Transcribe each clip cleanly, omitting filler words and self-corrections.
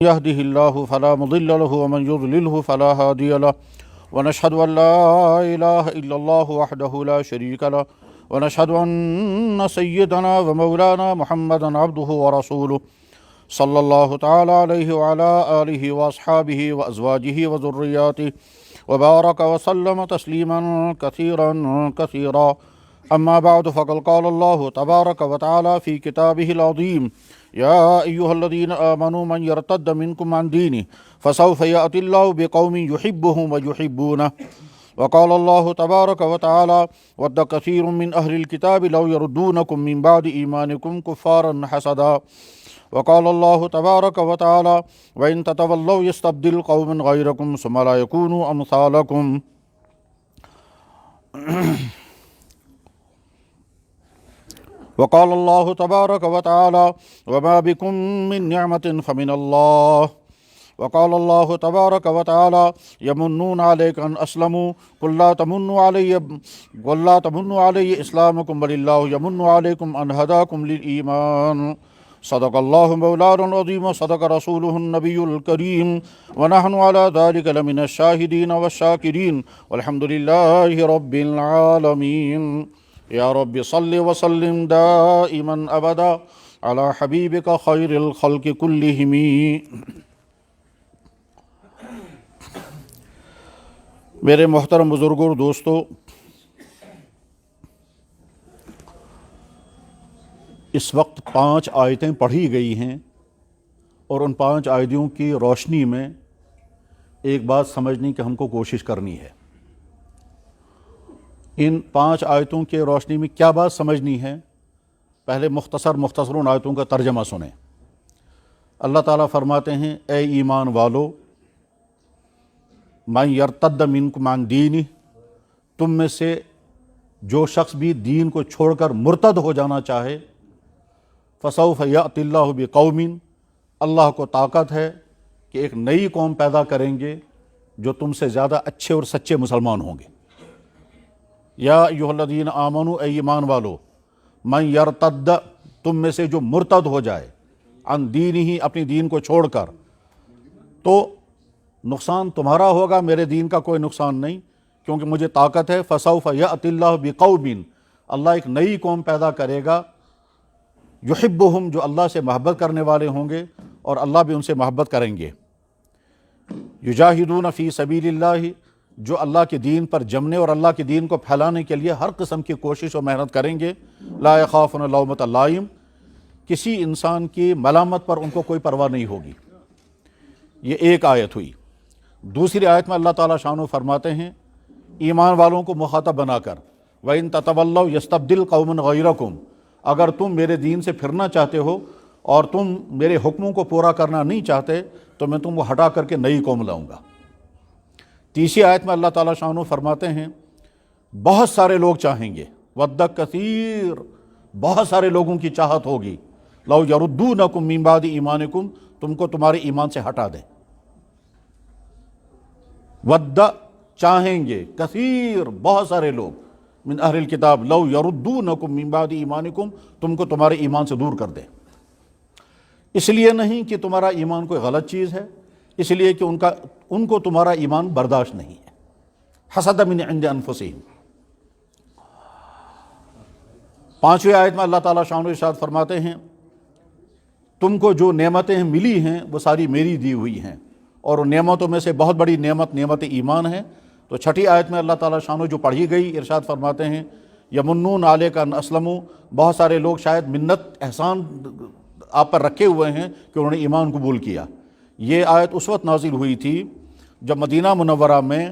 يهده الله فلا مضل له ومن يضلله فلا هادي له ونشهد أن لا إله إلا الله وحده لا شريك له ونشهد أن سيدنا ومولانا محمدا عبده ورسوله صلى الله تعالى عليه وعلى آله وأصحابه وأزواجه وذرياته وبارك وسلم تسليما كثيرا أما بعد فقد قال الله تبارك وتعالى في كتابه العظيم يا أيها الذين آمنوا من يرتد منكم عن دينه فسوف يأتي الله بقوم يحبهم ويحبونه وقال الله تبارك وتعالى ود كثير من أهل الكتاب لو يردونكم من بعد إيمانكم كفارا حسدا وقال الله تبارك وتعالى وإن تتولوا يستبدل قوما غيركم ثم لا يكونوا أمثالكم وقال الله تبارك وتعالى وما بكم من نعمة فمن الله وقال الله تبارك وتعالى يمنون عليك أن أسلموا قل لا تمنوا علي إسلامكم بل الله يمن عليكم أن هداكم للإيمان صدق الله مولانا العظيم وصدق رسوله النبي الكريم ونحن على ذلك لمن الشاهدين والشاكرين والحمد لله رب العالمين یا رب صل وسلم دائما ابدا علی حبیبک خیر الخلق کلہم۔ میرے محترم بزرگوں اور دوستو، اس وقت 5 آیتیں پڑھی گئی ہیں اور ان 5 آیتوں کی روشنی میں ایک بات سمجھنے کی ہم کو کوشش کرنی ہے۔ ان 5 آیتوں کے روشنی میں کیا بات سمجھنی ہے؟ پہلے مختصر ان آیتوں کا ترجمہ سنیں۔ اللہ تعالیٰ فرماتے ہیں اے ایمان والو، من یرتد منکم عن دینہ، تم میں سے جو شخص بھی دین کو چھوڑ کر مرتد ہو جانا چاہے، فسوف یأتی اللہ بقوم، اللہ کو طاقت ہے کہ ایک نئی قوم پیدا کریں گے جو تم سے زیادہ اچھے اور سچے مسلمان ہوں گے۔ یا ایھا الذین آمنوا، اے ایمان والو، من یرتد، تم میں سے جو مرتد ہو جائے، عن دینہ، اپنی دین کو چھوڑ کر، تو نقصان تمہارا ہوگا، میرے دین کا کوئی نقصان نہیں، کیونکہ مجھے طاقت ہے۔ فسوف یأتی اللہ بقوم، اللہ ایک نئی قوم پیدا کرے گا، یحبہم، جو اللہ سے محبت کرنے والے ہوں گے اور اللہ بھی ان سے محبت کریں گے۔ یجاہدون فی سبیل اللہ، جو اللہ کے دین پر جمنے اور اللہ کے دین کو پھیلانے کے لیے ہر قسم کی کوشش اور محنت کریں گے۔ لا یخافون لومۃ لائم، کسی انسان کی ملامت پر ان کو کوئی پرواہ نہیں ہوگی۔ یہ ایک آیت ہوئی۔ دوسری آیت میں اللہ تعالیٰ شانو فرماتے ہیں ایمان والوں کو مخاطب بنا کر، وَإِن تَتَوَلَّوْا يَسْتَبْدِلْ قَوْمًا غَيْرَكُمْ، اگر تم میرے دین سے پھرنا چاہتے ہو اور تم میرے حکموں کو پورا کرنا نہیں چاہتے تو میں تم کو ہٹا کر کے نئی قوم لاؤں گا۔ تیسری آیت میں اللہ تعالیٰ شانو فرماتے ہیں بہت سارے لوگ چاہیں گے، ود کثیر، بہت سارے لوگوں کی چاہت ہوگی، لو یردونکم من بعد ایمانکم، تم کو تمہارے ایمان سے ہٹا دیں۔ ود، چاہیں گے، کثیر، بہت سارے لوگ، من اہل الکتاب، لو یردونکم من بعد ایمانکم، تم کو تمہارے ایمان سے دور کر دیں۔ اس لیے نہیں کہ تمہارا ایمان کوئی غلط چیز ہے، اس لیے کہ ان کو تمہارا ایمان برداشت نہیں ہے۔ حسد من عند انفسہم۔ 5ویں آیت میں اللہ تعالیٰ شان و ارشاد فرماتے ہیں تم کو جو نعمتیں ملی ہیں وہ ساری میری دی ہوئی ہیں، اور ان نعمتوں میں سے بہت بڑی نعمت ایمان ہے۔ تو 6ٹھی آیت میں اللہ تعالیٰ شان و جو پڑھی گئی، ارشاد فرماتے ہیں یمنون علیک ان اسلموا، بہت سارے لوگ شاید منت احسان آپ پر رکھے ہوئے ہیں کہ انہوں نے ایمان قبول کیا۔ یہ آیت اس وقت نازل ہوئی تھی جب مدینہ منورہ میں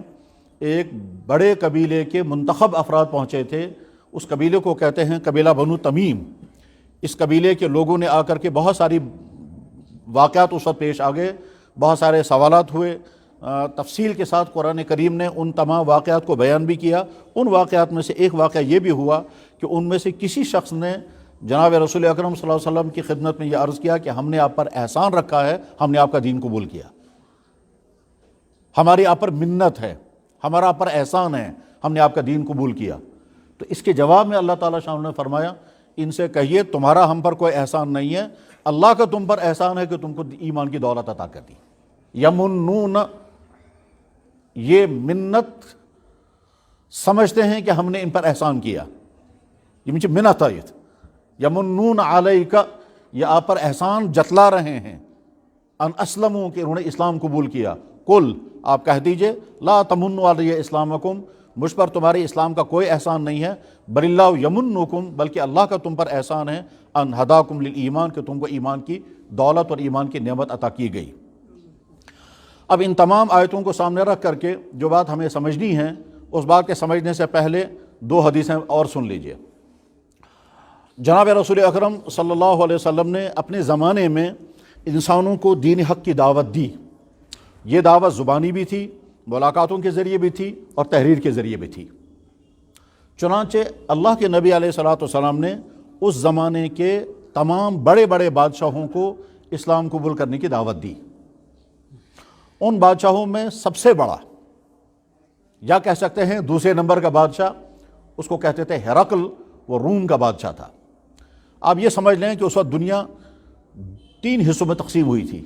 ایک بڑے قبیلے کے منتخب افراد پہنچے تھے۔ اس قبیلے کو کہتے ہیں قبیلہ بنو تمیم۔ اس قبیلے کے لوگوں نے آ کر کے بہت ساری واقعات اس وقت پیش آ گئے، بہت سارے سوالات ہوئے، تفصیل کے ساتھ قرآن کریم نے ان تمام واقعات کو بیان بھی کیا۔ ان واقعات میں سے ایک واقعہ یہ بھی ہوا کہ ان میں سے کسی شخص نے جناب رسول اکرم صلی اللہ علیہ وسلم کی خدمت میں یہ عرض کیا کہ ہم نے آپ پر احسان رکھا ہے، ہم نے آپ کا دین قبول کیا، ہماری آپ پر منت ہے، ہمارا آپ پر احسان ہے، ہم نے آپ کا دین قبول کیا۔ تو اس کے جواب میں اللہ تعالیٰ شاہ نے فرمایا ان سے کہیے تمہارا ہم پر کوئی احسان نہیں ہے، اللہ کا تم پر احسان ہے کہ تم کو ایمان کی دولت عطا کر دی۔ یمنون، یہ منت سمجھتے ہیں کہ ہم نے ان پر احسان کیا، یہ مجھے منت آیت، یمنون علیک، یہ آپ پر احسان جتلا رہے ہیں، ان اسلموا، کہ انہوں نے اسلام قبول کیا۔ قل، آپ کہہ دیجئے، لا تمنوا علی اسلامکم، مجھ پر تمہارے اسلام کا کوئی احسان نہیں ہے، بل اللہ یمنکم، بلکہ اللہ کا تم پر احسان ہے، ان ہداکم للایمان، کہ تم کو ایمان کی دولت اور ایمان کی نعمت عطا کی گئی۔ اب ان تمام آیتوں کو سامنے رکھ کر کے جو بات ہمیں سمجھنی ہے، اس بات کے سمجھنے سے پہلے دو حدیثیں اور سن لیجئے۔ جناب رسول اکرم صلی اللہ علیہ وسلم نے اپنے زمانے میں انسانوں کو دین حق کی دعوت دی۔ یہ دعوت زبانی بھی تھی، ملاقاتوں کے ذریعے بھی تھی، اور تحریر کے ذریعے بھی تھی۔ چنانچہ اللہ کے نبی علیہ الصلوۃ والسلام نے اس زمانے کے تمام بڑے بڑے بادشاہوں کو اسلام قبول کرنے کی دعوت دی۔ ان بادشاہوں میں سب سے بڑا، یا کہہ سکتے ہیں دوسرے نمبر کا بادشاہ، اس کو کہتے تھے ہرقل، وہ روم کا بادشاہ تھا۔ آپ یہ سمجھ لیں کہ اس وقت دنیا 3 حصوں میں تقسیم ہوئی تھی۔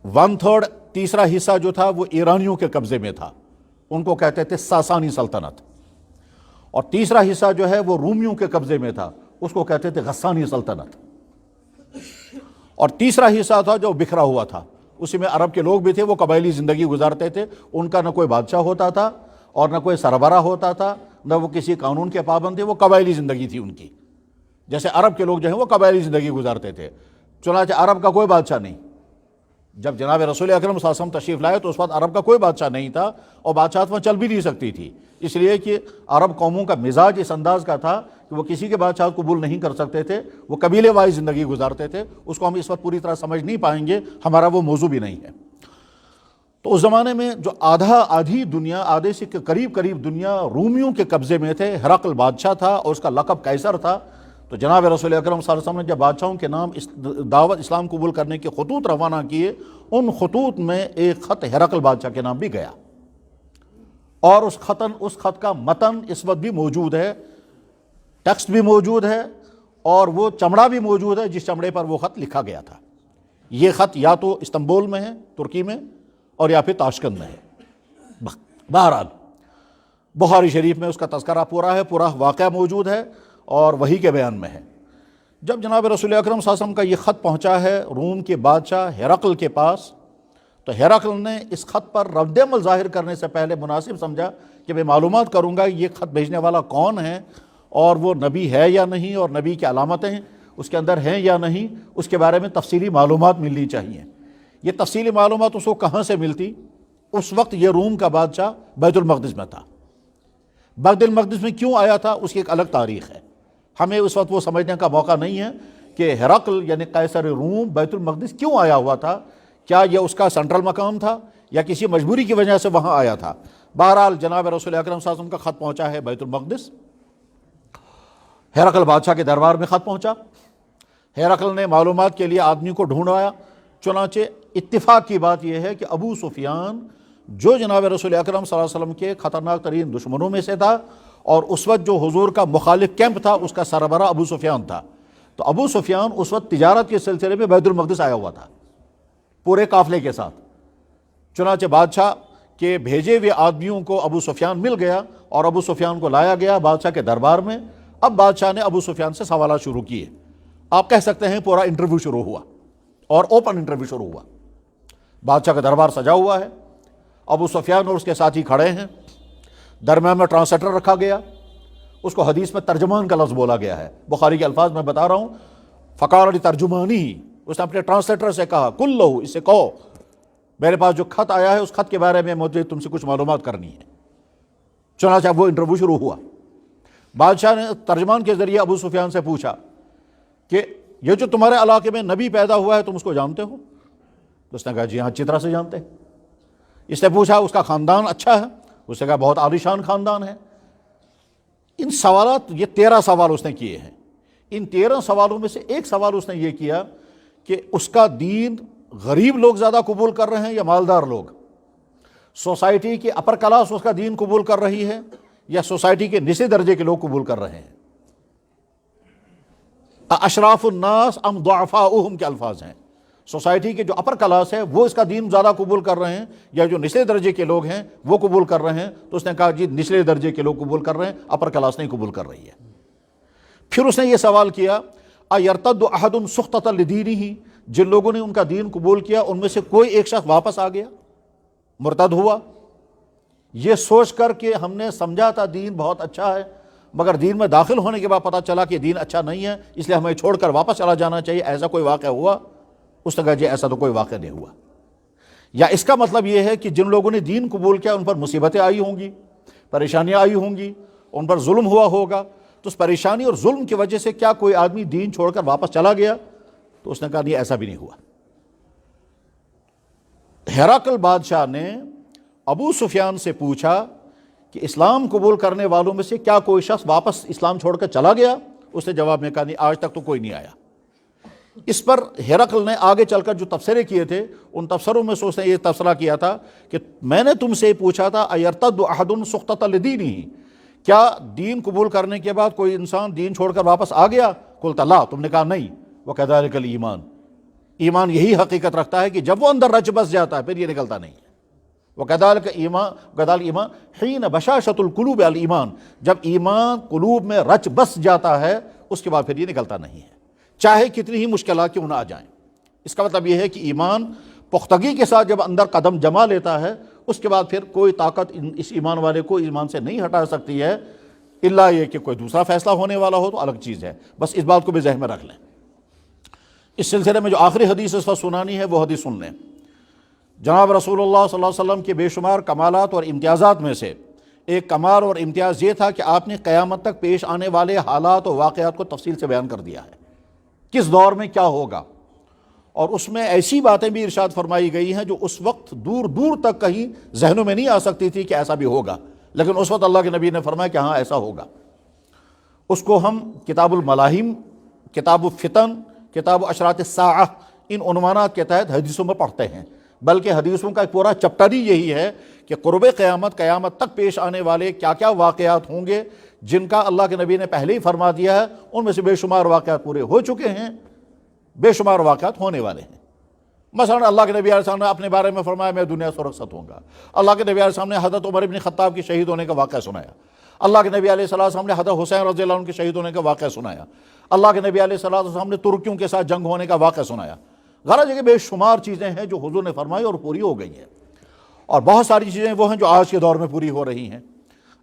1/3، تیسرا حصہ جو تھا وہ ایرانیوں کے قبضے میں تھا، ان کو کہتے تھے ساسانی سلطنت، اور تیسرا حصہ جو ہے وہ رومیوں کے قبضے میں تھا، اس کو کہتے تھے غسانی سلطنت، اور تیسرا حصہ تھا جو بکھرا ہوا تھا، اسی میں عرب کے لوگ بھی تھے، وہ قبائلی زندگی گزارتے تھے، ان کا نہ کوئی بادشاہ ہوتا تھا اور نہ کوئی سربراہ ہوتا تھا، نہ وہ کسی قانون کے پابند تھے، وہ قبائلی زندگی تھی ان کی، جیسے عرب کے لوگ جو ہیں وہ قبائلی زندگی گزارتے تھے۔ چنانچہ عرب کا کوئی بادشاہ نہیں۔ جب جناب رسول اکرم صلی اللہ علیہ وسلم تشریف لائے تو اس وقت عرب کا کوئی بادشاہ نہیں تھا، اور بادشاہت وہاں چل بھی نہیں سکتی تھی، اس لیے کہ عرب قوموں کا مزاج اس انداز کا تھا کہ وہ کسی کے بادشاہت قبول نہیں کر سکتے تھے، وہ قبیلے وائز زندگی گزارتے تھے۔ اس کو ہم اس وقت پوری طرح سمجھ نہیں پائیں گے، ہمارا وہ موضوع بھی نہیں ہے۔ تو اس زمانے میں جو آدھی دنیا، آدھے سے قریب دنیا رومیوں کے قبضے میں تھے، ہرقل بادشاہ تھا اور اس کا لقب قیصر تھا۔ تو جناب رسول اکرم صلی اللہ علیہ وسلم نے جب بادشاہوں کے نام دعوت اسلام قبول کرنے کے خطوط روانہ کیے، ان خطوط میں ایک خط ہرقل بادشاہ کے نام بھی گیا، اور اس خط کا متن اس وقت بھی موجود ہے، ٹیکسٹ بھی موجود ہے، اور وہ چمڑا بھی موجود ہے جس چمڑے پر وہ خط لکھا گیا تھا۔ یہ خط یا تو استنبول میں ہے، ترکی میں، اور یا پھر تاشقند میں ہے۔ بہرحال بخاری شریف میں اس کا تذکرہ پورا واقعہ موجود ہے، اور وحی کے بیان میں ہے۔ جب جناب رسول اکرم صلی اللہ علیہ وسلم کا یہ خط پہنچا ہے روم کے بادشاہ ہرقل کے پاس، تو ہرقل نے اس خط پر رد عمل ظاہر کرنے سے پہلے مناسب سمجھا کہ میں معلومات کروں گا یہ خط بھیجنے والا کون ہے، اور وہ نبی ہے یا نہیں، اور نبی کی علامتیں اس کے اندر ہیں یا نہیں، اس کے بارے میں تفصیلی معلومات ملنی چاہیے۔ یہ تفصیلی معلومات اس کو کہاں سے ملتی؟ اس وقت یہ روم کا بادشاہ بیت المقدس میں تھا۔ بیت المقدس میں کیوں آیا تھا اس کی ایک الگ تاریخ ہے، ہمیں اس وقت وہ سمجھنے کا موقع نہیں ہے کہ ہرقل یعنی قیصر روم بیت المقدس کیوں آیا ہوا تھا، کیا یہ اس کا سینٹرل مقام تھا یا کسی مجبوری کی وجہ سے وہاں آیا تھا۔ بہرحال جناب رسول اکرم صلی اللہ علیہ وسلم کا خط پہنچا ہے بیت المقدس، ہرقل بادشاہ کے دربار میں خط پہنچا۔ ہرقل نے معلومات کے لیے آدمی کو ڈھونڈایا، چنانچہ اتفاق کی بات یہ ہے کہ ابو سفیان جو جناب رسول اکرم صلی اللہ علیہ وسلم کے خطرناک ترین دشمنوں میں سے تھا، اور اس وقت جو حضور کا مخالف کیمپ تھا اس کا سربراہ ابو سفیان تھا، تو ابو سفیان اس وقت تجارت کے سلسلے میں بیت المقدس آیا ہوا تھا پورے قافلے کے ساتھ۔ چنانچہ بادشاہ کے بھیجے ہوئے آدمیوں کو ابو سفیان مل گیا، اور ابو سفیان کو لایا گیا بادشاہ کے دربار میں۔ اب بادشاہ نے ابو سفیان سے سوالات شروع کیے، آپ کہہ سکتے ہیں پورا انٹرویو شروع ہوا، اور اوپن انٹرویو شروع ہوا۔ بادشاہ کا دربار سجا ہوا ہے، ابو سفیان اور اس کے ساتھی کھڑے ہیں، درمیان میں ٹرانسلیٹر رکھا گیا، اس کو حدیث میں ترجمان کا لفظ بولا گیا ہے، بخاری کے الفاظ میں بتا رہا ہوں۔ فقال علی ترجمانی، اس نے اپنے ٹرانسلیٹر سے کہا، کل لہو، اس سے کہو میرے پاس جو خط آیا ہے اس خط کے بارے میں مجھے تم سے کچھ معلومات کرنی ہے۔ چنانچہ وہ انٹرویو شروع ہوا۔ بادشاہ نے ترجمان کے ذریعے ابو سفیان سے پوچھا کہ یہ جو تمہارے علاقے میں نبی پیدا ہوا ہے تم اس کو جانتے ہو؟ اس نے کہا جی ہاں اچھی طرح سے جانتے ہیں۔ اس نے پوچھا اس کا خاندان اچھا ہے؟ اس نے کہا بہت عالیشان خاندان ہے۔ ان سوالات، یہ 13 سوال اس نے کیے ہیں۔ ان 13 سوالوں میں سے ایک سوال اس نے یہ کیا کہ اس کا دین غریب لوگ زیادہ قبول کر رہے ہیں یا مالدار لوگ؟ سوسائٹی کی اپر کلاس اس کا دین قبول کر رہی ہے یا سوسائٹی کے نچلے درجے کے لوگ قبول کر رہے ہیں؟ اشراف الناس ام ضعفاؤہم کے الفاظ ہیں۔ سوسائٹی کے جو اپر کلاس ہے وہ اس کا دین زیادہ قبول کر رہے ہیں یا جو نچلے درجے کے لوگ ہیں وہ قبول کر رہے ہیں؟ تو اس نے کہا جی نچلے درجے کے لوگ قبول کر رہے ہیں، اپر کلاس نہیں قبول کر رہی ہے۔ پھر اس نے یہ سوال کیا ایرتد احد سخطۃ لدینہ، جن لوگوں نے ان کا دین قبول کیا ان میں سے کوئی ایک شخص واپس آ گیا، مرتد ہوا، یہ سوچ کر کہ ہم نے سمجھا تھا دین بہت اچھا ہے مگر دین میں داخل ہونے کے بعد پتہ چلا کہ دین اچھا نہیں ہے اس لیے ہمیں چھوڑ کر واپس چلا جانا چاہیے، ایسا کوئی واقعہ ہوا؟ اس نے کہا جی ایسا تو کوئی واقعہ نہیں ہوا۔ یا اس کا مطلب یہ ہے کہ جن لوگوں نے دین قبول کیا ان پر مصیبتیں آئی ہوں گی، پریشانیاں آئی ہوں گی، ان پر ظلم ہوا ہوگا، تو اس پریشانی اور ظلم کی وجہ سے کیا کوئی آدمی دین چھوڑ کر واپس چلا گیا؟ تو اس نے کہا نہیں ایسا بھی نہیں ہوا۔ ہرقل بادشاہ نے ابو سفیان سے پوچھا کہ اسلام قبول کرنے والوں میں سے کیا کوئی شخص واپس اسلام چھوڑ کر چلا گیا؟ اس نے جواب میں کہا نہیں آج تک تو کوئی نہیں آیا۔ اس پر ہرقل نے آگے چل کر جو تبصرے کیے تھے ان تبصروں میں سے اس نے یہ تبصرہ کیا تھا کہ میں نے تم سے پوچھا تھا ایرتد احد سخطۃ لدینہ، کیا دین قبول کرنے کے بعد کوئی انسان دین چھوڑ کر واپس آ گیا؟ قلت لا، تم نے کہا نہیں۔ وکذالک الایمان، ایمان یہی حقیقت رکھتا ہے کہ جب وہ اندر رچ بس جاتا ہے پھر یہ نکلتا نہیں ہے۔ وکذالک ایمان حین بشاشۃ القلوب الایمان، جب ایمان قلوب میں رچ بس جاتا ہے اس کے بعد پھر یہ نکلتا نہیں ہے، چاہے کتنی ہی مشکلات کیوں نہ آ جائیں۔ اس کا مطلب یہ ہے کہ ایمان پختگی کے ساتھ جب اندر قدم جما لیتا ہے اس کے بعد پھر کوئی طاقت اس ایمان والے کو ایمان سے نہیں ہٹا سکتی ہے، الا یہ کہ کوئی دوسرا فیصلہ ہونے والا ہو تو الگ چیز ہے۔ بس اس بات کو بھی ذہن میں رکھ لیں۔ اس سلسلے میں جو آخری حدیث اس وقت سنانی ہے وہ حدیث سن لیں۔ جناب رسول اللہ صلی اللہ علیہ وسلم کے بے شمار کمالات اور امتیازات میں سے ایک کمال اور امتیاز یہ تھا کہ آپ نے قیامت تک پیش آنے والے حالات و واقعات کو تفصیل سے بیان کر دیا ہے، کس دور میں کیا ہوگا، اور اس میں ایسی باتیں بھی ارشاد فرمائی گئی ہیں جو اس وقت دور دور تک کہیں ذہنوں میں نہیں آ سکتی تھی کہ ایسا بھی ہوگا، لیکن اس وقت اللہ کے نبی نے فرمایا کہ ہاں ایسا ہوگا۔ اس کو ہم کتاب الملاحم، کتاب الفتن، کتاب اشراط الساعہ ان عنوانات کے تحت حدیثوں میں پڑھتے ہیں، بلکہ حدیثوں کا ایک پورا چپٹر ہی یہی ہے کہ قرب قیامت، قیامت تک پیش آنے والے کیا کیا واقعات ہوں گے جن کا اللہ کے نبی نے پہلے ہی فرما دیا ہے، ان میں سے بے شمار واقعات پورے ہو چکے ہیں، بے شمار واقعات ہونے والے ہیں۔ مثلا اللہ کے نبی علیہ السلام نے اپنے بارے میں فرمایا میں دنیا سے رخصت ہوں گا، اللہ کے نبی علیہ السلام نے حضرت عمر بن خطاب کی شہید ہونے کا واقعہ سنایا، اللہ کے نبی علیہ السلام نے حضرت حسین رضی اللہ عنہ کے شہید ہونے کا واقعہ سنایا، اللہ کے نبی علیہ السلام نے ترکیوں کے ساتھ جنگ ہونے کا واقعہ سنایا۔ غرض یہ کہ بے شمار چیزیں ہیں جو حضور نے فرمائی اور پوری ہو گئی ہیں، اور بہت ساری چیزیں وہ ہیں جو آج کے دور میں پوری ہو رہی ہیں۔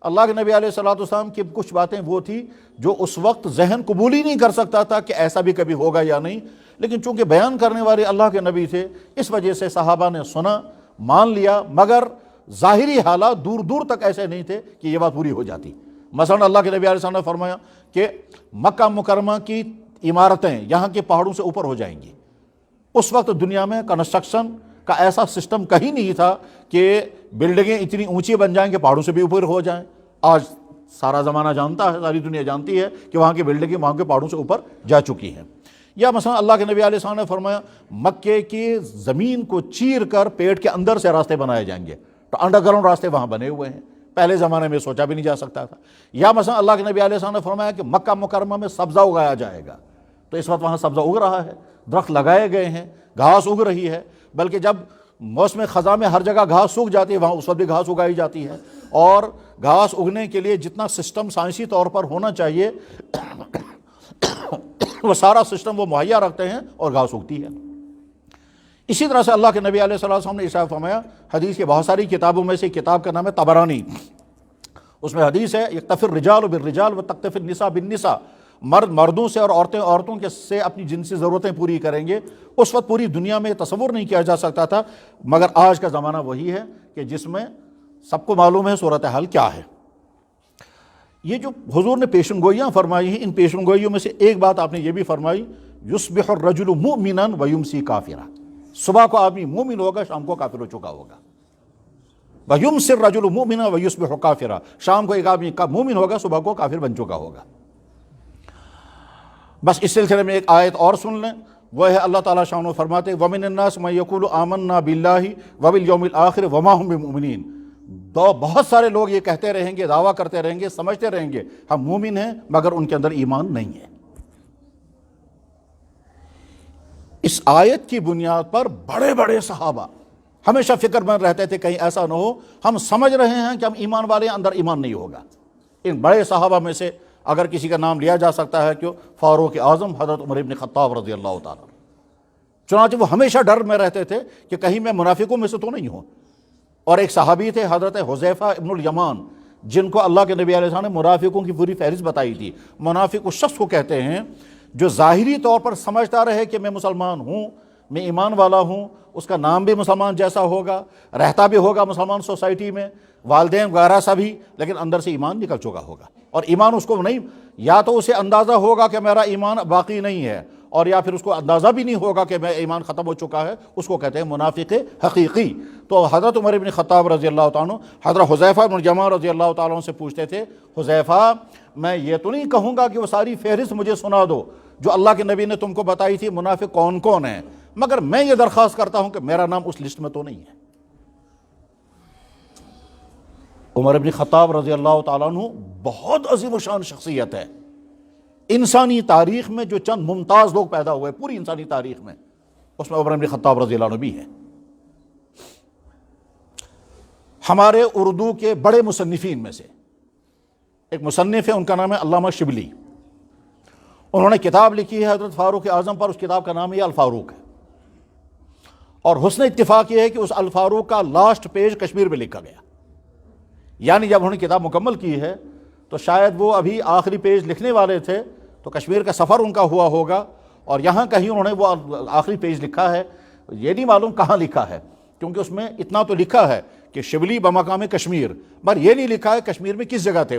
اللہ کے نبی علیہ السلام کی کچھ باتیں وہ تھی جو اس وقت ذہن قبول ہی نہیں کر سکتا تھا کہ ایسا بھی کبھی ہوگا یا نہیں، لیکن چونکہ بیان کرنے والے اللہ کے نبی تھے اس وجہ سے صحابہ نے سنا، مان لیا، مگر ظاہری حالات دور دور تک ایسے نہیں تھے کہ یہ بات پوری ہو جاتی۔ مثلا اللہ کے نبی علیہ السلام نے فرمایا کہ مکہ مکرمہ کی عمارتیں یہاں کے پہاڑوں سے اوپر ہو جائیں گی۔ اس وقت دنیا میں کنسٹرکشن کا ایسا سسٹم کہیں نہیں تھا کہ بلڈنگیں اتنی اونچی بن جائیں کہ پہاڑوں سے بھی اوپر ہو جائیں۔ آج سارا زمانہ جانتا ہے، ساری دنیا جانتی ہے کہ وہاں کی بلڈنگیں وہاں کے پہاڑوں سے اوپر جا چکی ہیں۔ یا مثلا اللہ کے نبی علیہ السلام نے فرمایا مکے کی زمین کو چیر کر پیٹ کے اندر سے راستے بنائے جائیں گے، تو انڈر گراؤنڈ راستے وہاں بنے ہوئے ہیں، پہلے زمانے میں سوچا بھی نہیں جا سکتا تھا۔ یا مثلا اللہ کے نبی علیہ السلام نے فرمایا کہ مکہ مکرمہ میں سبزہ اگایا جائے گا، تو اس وقت وہاں سبزہ اگ رہا ہے، درخت لگائے گئے ہیں، گھاس اگ رہی ہے، بلکہ جب موسم خزاں میں ہر جگہ گھاس سوکھ جاتی ہے وہاں اس وقت بھی گھاس اگائی جاتی ہے، اور گھاس اگنے کے لیے جتنا سسٹم سائنسی طور پر ہونا چاہیے وہ سارا سسٹم وہ مہیا رکھتے ہیں اور گھاس اگتی ہے۔ اسی طرح سے اللہ کے نبی علیہ السلام نے ارشاد فرمایا، حدیث کی بہت ساری کتابوں میں سے کتاب کا نام ہے طبرانی، اس میں حدیث ہے یکتفی الرجال بالرجال وتکتفی النساء بالنساء، مرد مردوں سے اور عورتیں عورتوں کے سے اپنی جنسی ضرورتیں پوری کریں گے۔ اس وقت پوری دنیا میں تصور نہیں کیا جا سکتا تھا، مگر آج کا زمانہ وہی ہے کہ جس میں سب کو معلوم ہے صورتحال کیا ہے۔ یہ جو حضور نے پیشن گوئیاں فرمائی ہیں، ان پیشن گوئیوں میں سے ایک بات آپ نے یہ بھی فرمائی، یصبح الرجل مؤمنا ویمسی کافرا، صبح کو آدمی مومن ہوگا شام کو کافر ہو چکا ہوگا، ویمسی الرجل مؤمنا ویصبح کافرا، شام کو ایک آدمی مومن ہوگا صبح کو کافر بن چکا ہوگا۔ بس اس سلسلے میں ایک آیت اور سن لیں، وہ ہے اللہ تعالیٰ شان فرماتے وَمِنَ النَّاسِ مَن يَقُولُ آمَنَّا بِاللَّهِ وَبِالْيَوْمِ الْآخِرِ وَمَا هُمْ بِمُؤْمِنِينَ، بہت سارے لوگ یہ کہتے رہیں گے، دعویٰ کرتے رہیں گے، سمجھتے رہیں گے ہم مومن ہیں، مگر ان کے اندر ایمان نہیں ہے۔ اس آیت کی بنیاد پر بڑے بڑے صحابہ ہمیشہ فکر مند رہتے تھے کہیں ایسا نہ ہو ہم سمجھ رہے ہیں کہ ہم ایمان والے ہیں، اندر ایمان نہیں ہوگا۔ ان بڑے صحابہ میں سے اگر کسی کا نام لیا جا سکتا ہے کہ فاروق اعظم حضرت عمر بن خطاب رضی اللہ تعالیٰ، چنانچہ وہ ہمیشہ ڈر میں رہتے تھے کہ کہیں میں منافقوں میں سے تو نہیں ہوں۔ اور ایک صحابی تھے حضرت حذیفہ ابن الیمان، جن کو اللہ کے نبی علیہ السلام نے منافقوں کی پوری فہرست بتائی تھی۔ منافق اس شخص کو کہتے ہیں جو ظاہری طور پر سمجھتا رہے کہ میں مسلمان ہوں، میں ایمان والا ہوں، اس کا نام بھی مسلمان جیسا ہوگا، رہتا بھی ہوگا مسلمان سوسائٹی میں، والدین وغیرہ سبھی، لیکن اندر سے ایمان نکل چکا ہوگا۔ اور ایمان اس کو نہیں، یا تو اسے اندازہ ہوگا کہ میرا ایمان باقی نہیں ہے، اور یا پھر اس کو اندازہ بھی نہیں ہوگا کہ میں ایمان ختم ہو چکا ہے، اس کو کہتے ہیں منافق حقیقی۔ تو حضرت عمر بن خطاب رضی اللہ تعالیٰ عنہ حضرت حذیفہ بن الیمان رضی اللہ تعالیٰ عنہ سے پوچھتے تھے، حذیفہ میں یہ تو نہیں کہوں گا کہ وہ ساری فہرست مجھے سنا دو جو اللہ کے نبی نے تم کو بتائی تھی منافق کون کون ہیں، مگر میں یہ درخواست کرتا ہوں کہ میرا نام اس لسٹ میں تو نہیں ہے۔ عمر بن خطاب رضی اللہ تعالیٰ عنہ بہت عظیم و شان شخصیت ہے۔ انسانی تاریخ میں جو چند ممتاز لوگ پیدا ہوئے پوری انسانی تاریخ میں، اس میں عمر بن خطاب رضی اللہ عنہ بھی ہے۔ ہمارے اردو کے بڑے مصنفین میں سے ایک مصنف ہے، ان کا نام ہے علامہ شبلی۔ انہوں نے کتاب لکھی ہے حضرت فاروق اعظم پر، اس کتاب کا نام یہ الفاروق ہے، اور حسن اتفاق یہ ہے کہ اس الفاروق کا لاسٹ پیج کشمیر میں لکھا گیا۔ یعنی جب انہوں نے کتاب مکمل کی ہے تو شاید وہ ابھی آخری پیج لکھنے والے تھے، تو کشمیر کا سفر ان کا ہوا ہوگا، اور یہاں کہیں انہوں نے وہ آخری پیج لکھا ہے۔ یہ نہیں معلوم کہاں لکھا ہے، کیونکہ اس میں اتنا تو لکھا ہے کہ شبلی بمقام کشمیر، پر یہ نہیں لکھا ہے کشمیر میں کس جگہ تھے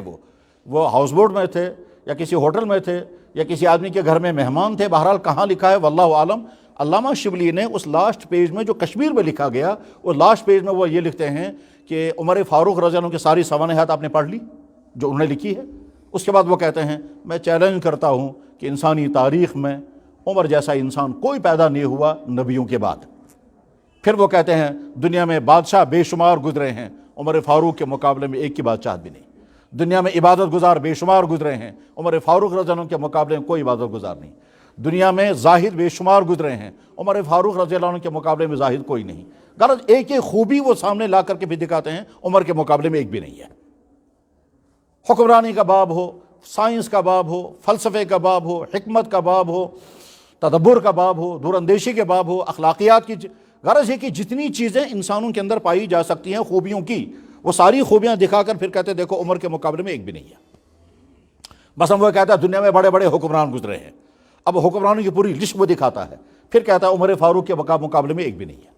وہ ہاؤس بوٹ میں تھے یا کسی ہوٹل میں تھے یا کسی آدمی کے گھر میں مہمان تھے، بہرحال کہاں لکھا ہے واللہ عالم۔ علامہ شبلی نے اس لاسٹ پیج میں جو کشمیر میں لکھا گیا، وہ لاسٹ پیج میں وہ یہ لکھتے ہیں کہ عمر فاروق رضی اللہ عنہ کی ساری سوانحات آپ نے پڑھ لی جو انہوں نے لکھی ہے۔ اس کے بعد وہ کہتے ہیں میں چیلنج کرتا ہوں کہ انسانی تاریخ میں عمر جیسا انسان کوئی پیدا نہیں ہوا نبیوں کے بعد۔ پھر وہ کہتے ہیں دنیا میں بادشاہ بے شمار گزرے ہیں، عمر فاروق کے مقابلے میں ایک کی بادشاہت بھی نہیں۔ دنیا میں عبادت گزار بے شمار گزرے ہیں، عمر فاروق رضی اللہ عنہ کے مقابلے میں کوئی عبادت گزار نہیں۔ دنیا میں زاہد بے شمار گزرے ہیں، عمر فاروق رضی اللہ عنہ کے مقابلے میں زاہد کوئی نہیں۔ غرض ایک ایک خوبی وہ سامنے لا کر کے بھی دکھاتے ہیں، عمر کے مقابلے میں ایک بھی نہیں ہے۔ حکمرانی کا باب ہو، سائنس کا باب ہو، فلسفے کا باب ہو، حکمت کا باب ہو، تدبر کا باب ہو، دور اندیشی کے باب ہو، اخلاقیات کی، غرض ہے کہ جتنی چیزیں انسانوں کے اندر پائی جا سکتی ہیں خوبیوں کی، وہ ساری خوبیاں دکھا کر پھر کہتے ہیں دیکھو عمر کے مقابلے میں ایک بھی نہیں ہے۔ بس وہ کہتا ہے دنیا میں بڑے بڑے حکمران گزرے ہیں، اب حکمرانوں کی پوری لسٹ وہ دکھاتا ہے، پھر کہتا ہے عمر فاروق کے مقابلے میں ایک بھی نہیں ہے۔